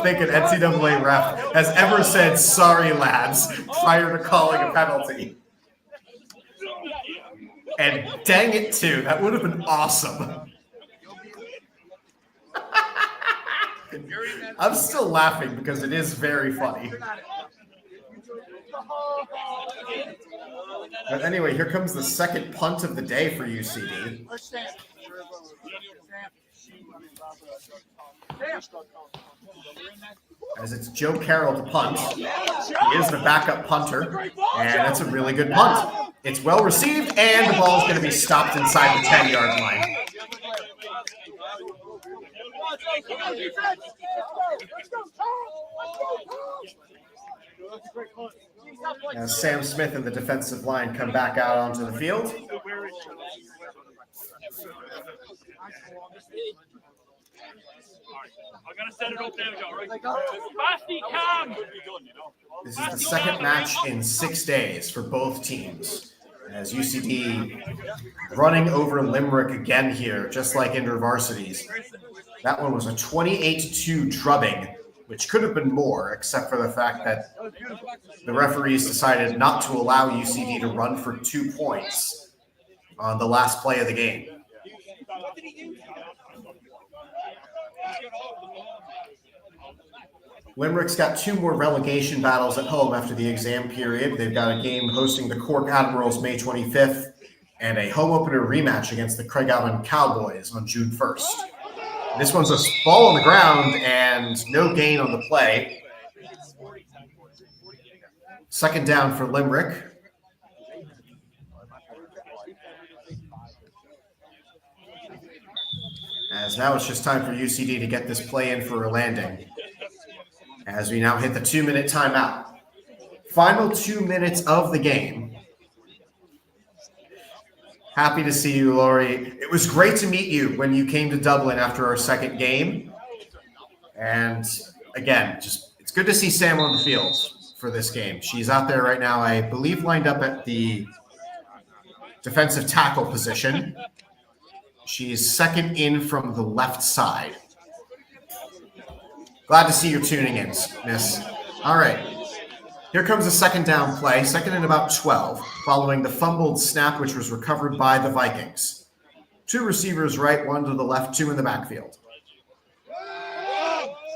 think an NCAA ref has ever said "sorry, lads" prior to calling a penalty. And dang it, too. That would have been awesome. I'm still laughing because it is very funny. But anyway, here comes the second punt of the day for UCD. As it's Joe Carroll to punt. He is the backup punter, and that's a really good punt. It's well received, and the ball is going to be stopped inside the 10-yard line. As Sam Smith and the defensive line come back out onto the field. I'm gonna set it up now, Joe, right? This is the second match in 6 days for both teams. As UCD running over Limerick again here, just like intervarsities. That one was a 28-2 drubbing, which could have been more, except for the fact that the referees decided not to allow UCD to run for 2 points on the last play of the game. Limerick's got 2 more relegation battles at home after the exam period. They've got a game hosting the Cork Admirals May 25th and a home opener rematch against the Craigavon Cowboys on June 1st. This one's a ball on the ground and no gain on the play. Second down for Limerick. As now it's just time for UCD to get this play in for a landing. As we now hit the 2-minute timeout. Final 2 minutes of the game. Happy to see you, Laurie. It was great to meet you when you came to Dublin after our second game. And again, it's good to see Sam on the field for this game. She's out there right now, I believe, lined up at the defensive tackle position. She's second in from the left side. Glad to see you're tuning in, miss. All right. Here comes a second down play, second and about 12, following the fumbled snap, which was recovered by the Vikings. 2 receivers right, 1 to the left, 2 in the backfield.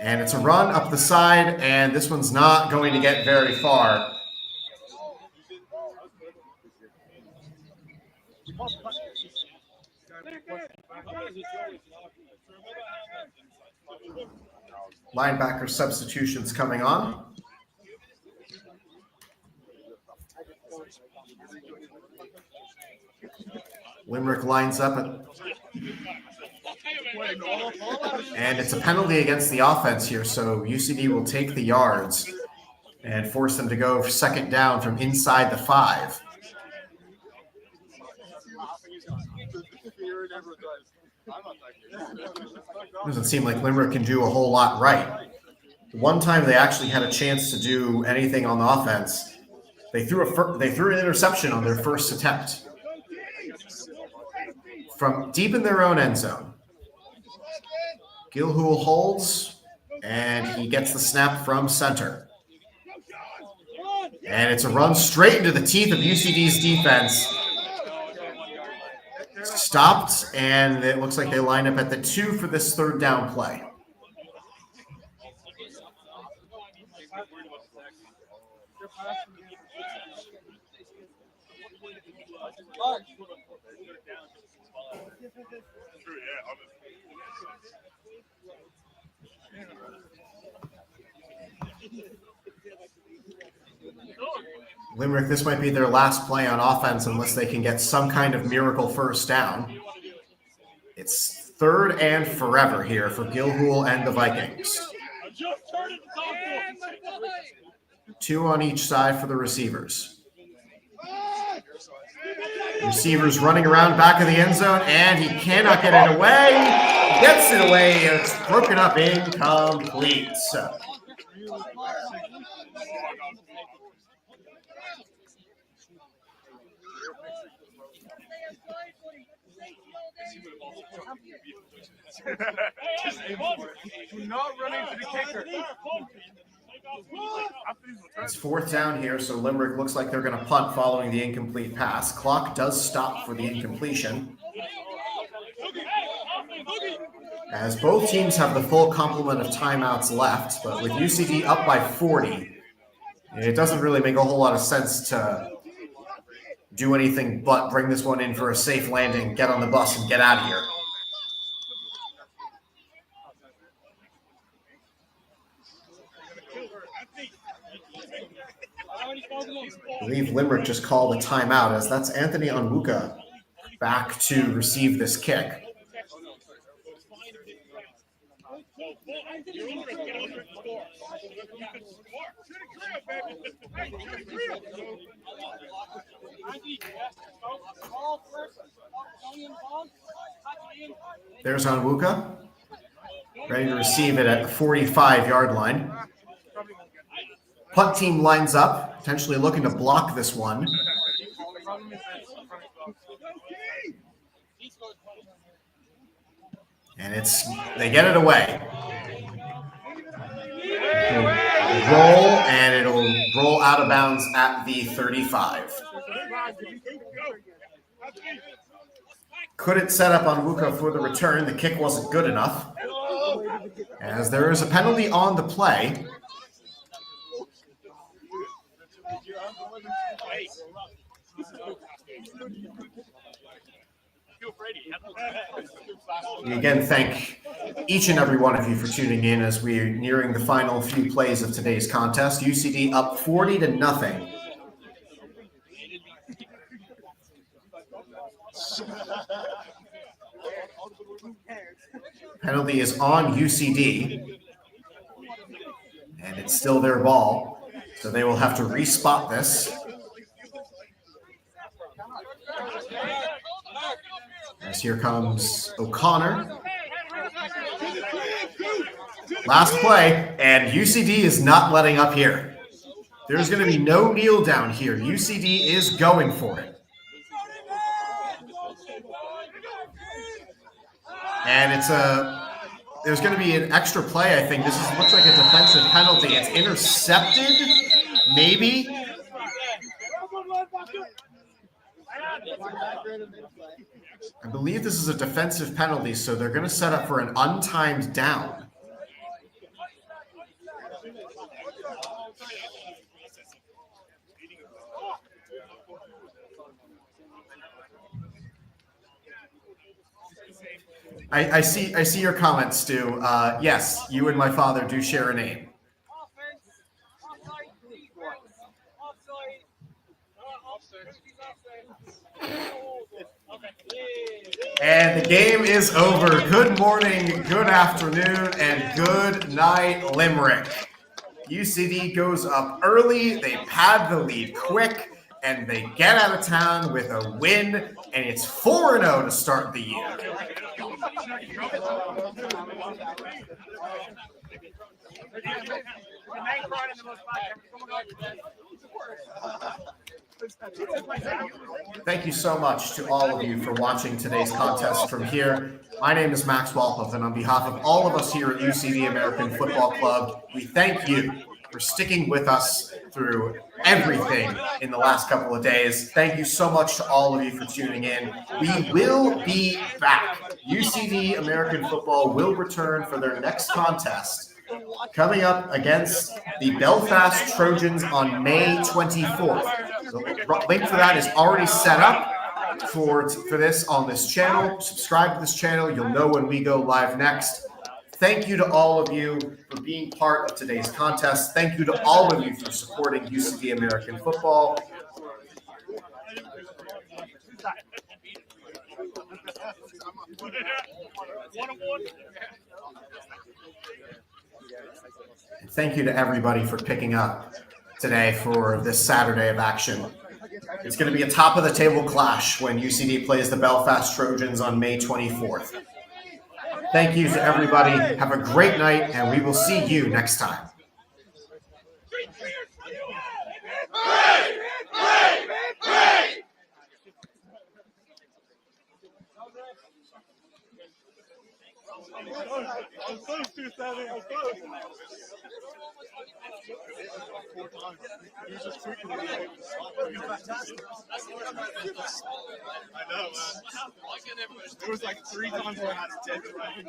And it's a run up the side, and this one's not going to get very far. Linebacker substitutions coming on. Limerick lines up, and it's a penalty against the offense here, so UCD will take the yards and force them to go for second down from inside the 5. Doesn't seem like Limerick can do a whole lot right. The one time they actually had a chance to do anything on the offense, they threw an interception on their first attempt from deep in their own end zone. Gilhool holds, and he gets the snap from center. And it's a run straight into the teeth of UCD's defense. Stopped, and it looks like they line up at the 2 for this third down play. Limerick, this might be their last play on offense unless they can get some kind of miracle first down. It's 3rd and forever here for Gilhool and the Vikings. 2 on each side for the receivers. Receivers running around back of the end zone, and he cannot get it away. He gets it away. It's broken up, incomplete. Do not run into the kicker. It's fourth down here, so Limerick looks like they're going to punt following the incomplete pass. Clock does stop for the incompletion, as both teams have the full complement of timeouts left, but with UCD up by 40, it doesn't really make a whole lot of sense to do anything but bring this one in for a safe landing, get on the bus, and get out of here. I believe Limerick just called a timeout, as that's Anthony Onwuka back to receive this kick. There's Onwuka, ready to receive it at the 45-yard line. Punt team lines up, potentially looking to block this one. And they get it away. Roll, and it'll roll out of bounds at the 35. Couldn't set up on Wuka for the return. The kick wasn't good enough, as there is a penalty on the play. We again thank each and every one of you for tuning in as we're nearing the final few plays of today's contest. UCD up 40-0. Penalty is on UCD, and it's still their ball, so they will have to respot this. As here comes O'Connor. Last play, and UCD is not letting up here. There's going to be no kneel down here. UCD is going for it. And there's going to be an extra play, I think. This looks like a defensive penalty. It's intercepted, maybe. I believe this is a defensive penalty, so they're going to set up for an untimed down. I see your comments, Stu. Yes, you and my father do share a name. And the game is over. Good morning, good afternoon, and good night, Limerick. UCD goes up early, they pad the lead quick, and they get out of town with a win, and it's 4-0 to start the year. Thank you so much to all of you for watching today's contest from here. My name is Max Wolpoff, and on behalf of all of us here at UCD American Football Club, we thank you for sticking with us through everything in the last couple of days. Thank you so much to all of you for tuning in. We will be back. UCD American Football will return for their next contest, coming up against the Belfast Trojans on May 24th. The link for that is already set up for this on this channel. Subscribe to this channel. You'll know when we go live next. Thank you to all of you for being part of today's contest. Thank you to all of you for supporting UCD American Football. And thank you to everybody for picking up today for this Saturday of action. It's going to be a top-of-the-table clash when UCD plays the Belfast Trojans on May 24th. Thank you to everybody. Have a great night, and we will see you next time. I'm close to 7. I'm close. 4 times. He was just tweaking me. I know, man. There was like 3 times where I had to take it right.